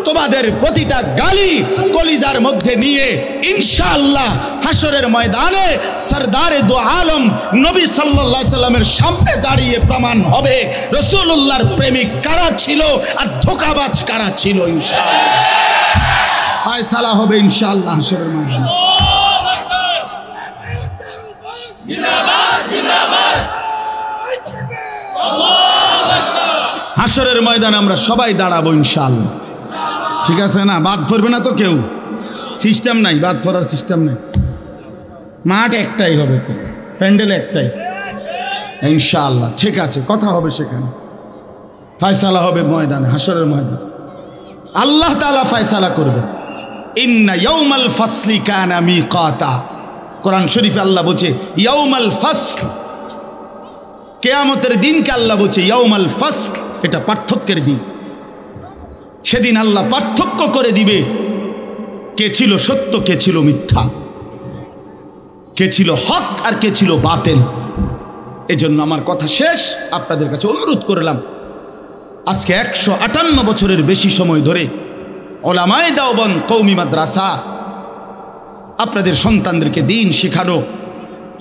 [SPEAKER 2] তোমাদের প্রতিটা গালি কলিজার মধ্যে নিয়ে ইনশাআল্লাহ হাসরের ময়দানে সরদারে দো আলম নবী সাল্লাল্লাহু আলাইহি সাল্লামের সামনে দাঁড়িয়ে প্রমাণ হবে রাসূলুল্লাহর প্রেমিক কারা ছিল আর ধোঁকাবাজ কারা ছিল। ইনশাআল্লাহ ফয়সালা হবে ইনশাআল্লাহ হাসরের ময়দানে। হাসরের ময়দানে আমরা সবাই দাঁড়াবো ইনশাআল্লাহ, ঠিক আছে না? বাদ পড়বে না তো কেউ, সিস্টেম নাই, বাদ পড়ার সিস্টেম নাই। মাঠ একটাই হবে, তো প্যান্ডেল একটাই ইনশাআল্লাহ, ঠিক আছে? কথা হবে সেখানে, ফয়সালা হবে ময়দানে, হাসরের ময়দানে আল্লাহ তাআলা ফয়সালা করবে। ইন্না ইয়াউমাল ফাসলি কানা মিকাতা, কোরআন শরীফে আল্লাহ বলছে ইয়াউমাল ফাসল, কিয়ামতের দিনকে আল্লাহ বলছে ইয়াউমাল ফাসল, এটা পার্থক্যের দিন। সেদিন আল্লাহ পার্থক্য করে দিবে কে ছিল সত্য, কে ছিল মিথ্যা, কে ছিল হক আর কে ছিল বাতিল। এজন্য আমার কথা শেষ, আপনাদের কাছে অনুরোধ করলাম, আজকে 158 বছরের বেশি সময় ধরে ওলামায়ে দেওবন্দ কওমি মাদ্রাসা আপনাদের সন্তানদেরকে দিন শেখানো,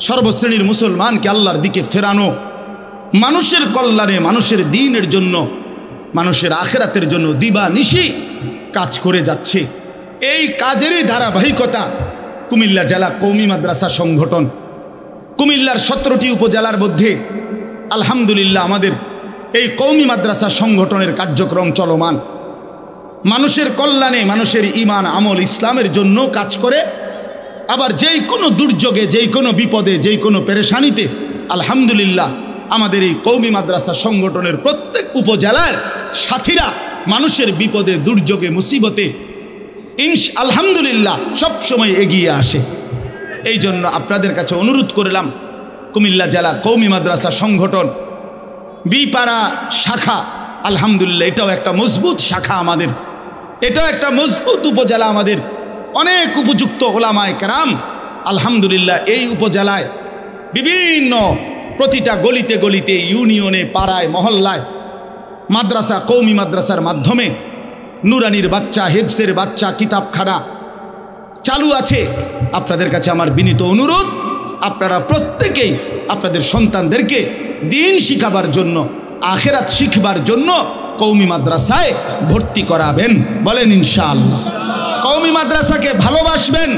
[SPEAKER 2] সর্বশ্রেণীর মুসলমানকে আল্লাহর দিকে ফেরানো, মানুষের কল্যাণে, মানুষের দ্বীনের জন্য, মানুষের আখিরাতের জন্য দিবানিশি কাজ করে যাচ্ছে। এই কাজেরই ধারাবাহিকতা কুমিল্লা জেলা কওমি মাদ্রাসা সংগঠন, কুমিল্লার 17টি উপজেলার মধ্যে আলহামদুলিল্লাহ আমাদের এই কওমি মাদ্রাসা সংগঠনের কার্যক্রম চলমান। মানুষের কল্যাণে, মানুষের ঈমান আমল ইসলামের জন্য কাজ করে, আবার যেই কোনো দুর্যোগে, যেই কোনো বিপদে, যেই কোনো পেরেশানিতে আলহামদুলিল্লাহ আমাদের এই কওমি মাদ্রাসা সংগঠনের প্রত্যেক উপজেলার সাথীরা মানুষের বিপদে, দুর্যোগে, মুসিবতে আলহামদুলিল্লাহ সব সময় এগিয়ে আসে। এই জন্য আপনাদের কাছে অনুরোধ করলাম, কুমিল্লা জেলা কওমি মাদ্রাসা সংগঠন বিপাড়া শাখা, আলহামদুলিল্লাহ এটাও একটা মজবুত শাখা আমাদের, এটাও একটা মজবুত উপজেলা আমাদের, অনেক উপযুক্ত ওলামায়ে কেরাম আলহামদুলিল্লাহ এই উপজেলায় বিভিন্ন প্রতিটা গলিতে গলিতে, ইউনিয়নে, পাড়ায়, মহল্লায় মাদ্রাসা, কওমি মাদ্রাসার মাধ্যমে নুরানির বাচ্চা, হেফসের বাচ্চা, কিতাবখানা চালু আছে। আপনাদের কাছে আমার বিনীত অনুরোধ, আপনারা প্রত্যেকেই আপনাদের সন্তানদেরকে দিন শিখাবার জন্য, আখিরাত শিখবার জন্য কওমি মাদ্রাসায় ভর্তি করাবেন, বলেন ইনশাআল্লাহ। কওমি মাদ্রাসাকে ভালোবাসবেন,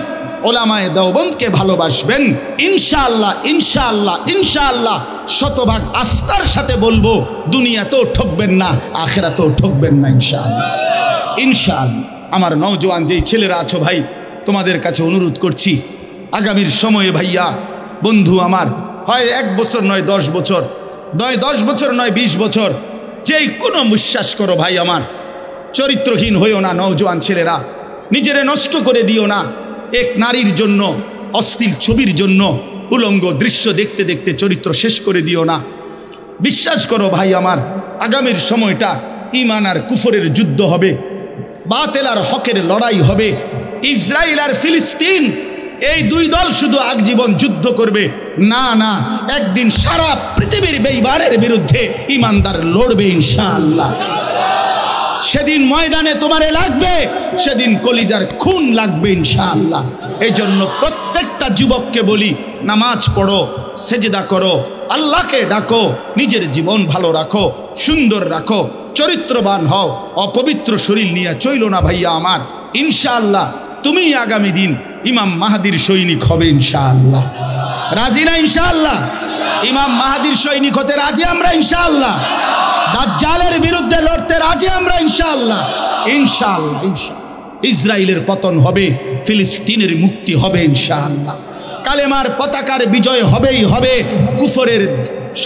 [SPEAKER 2] ওলামায়ে দেওবন্দকে ভালোবাসবেন ইনশাআল্লাহ, ইনশাআল্লাহ, ইনশাআল্লাহ। শতভাগ আস্থার সাথে বলবো, দুনিয়াতেও ঠকবেন না, আখিরাতেও ঠকবেন না ইনশাআল্লাহ, ইনশাআল্লাহ। আমার নওজোয়ান যেই ছেলেরা আছো ভাই, তোমাদের কাছে অনুরোধ করছি, আগামীর সময়ে ভাইয়া, বন্ধু আমার, হয় 1 বছর নয় 10 বছর, নয় 10 বছর নয় 20 বছর, যেই কোনো বিশ্বাস করো ভাই আমার, চরিত্রহীন হইও না। নওজোয়ান ছেলেরা, নিজেরে নষ্ট করে দিও না এক নারীর জন্য, অশ্লীল ছবির জন্য, উলঙ্গ দৃশ্য দেখতে দেখতে চরিত্র শেষ করে দিও না। বিশ্বাস করো ভাই আমার, আগামীর সময়টা ঈমান আর কুফরের যুদ্ধ হবে, বাতিল আর হকের লড়াই হবে। ইসরায়েল আর ফিলিস্তিন, এই 2 দল শুধু আজীবন যুদ্ধ করবে না, না, একদিন সারা পৃথিবীর বেঈমানের বিরুদ্ধে ঈমানদার লড়বে ইনশাআল্লাহ। সেদিন ময়দানে তোমারে লাগবে, সেদিন কলিজার খুন লাগবে ইনশাআল্লাহ। এই জন্য প্রত্যেকটা যুবককে বলি, নামাজ পড়ো, সেজদা করো, আল্লাহকে ডাকো, নিজের জীবন ভালো রাখো, সুন্দর রাখো, চরিত্রবান হও, অপবিত্র শরীর নিয়ে চইলো না ভাইয়া আমার। ইনশাআল্লাহ তুমি আগামী দিন ইমাম মাহাদির সৈনিক হবে ইনশাআল্লাহ। রাজি না ইনশাআল্লাহ? ইমাম মাহাদির সৈনিক হতে রাজি আমরা ইনশাআল্লাহ। দাজ্জালের বিরুদ্ধে লড়তে রাজি আমরা ইনশাআল্লাহ, ইনশাআল্লাহ, ইনশাআল্লাহ। ইসরায়েলের পতন হবে, ফিলিস্তিনের মুক্তি হবে ইনশাআল্লাহ। কালেমার পতাকার বিজয় হবেই হবে, কুফরের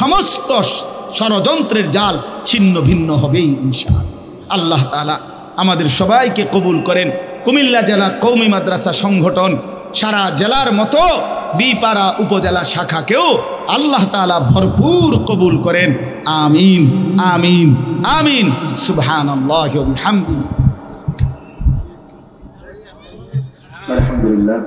[SPEAKER 2] সমস্ত ষড়যন্ত্রের জাল ছিন্ন ভিন্ন হবেই ইনশাআল্লাহ। আল্লাহ তাআলা আমাদের সবাইকে কবুল করেন। কুমিল্লা জেলা কওমি মাদ্রাসা সংগঠন সারা জেলার মতো বিপাড়া উপজেলা শাখাকেও আল্লাহ তাআলা ভরপুর কবুল করেন। আমিন আমিন আমিন। সুবহানাল্লাহি ওয়া বিহামদিহি।
[SPEAKER 3] আলহামদুলিল্লাহ।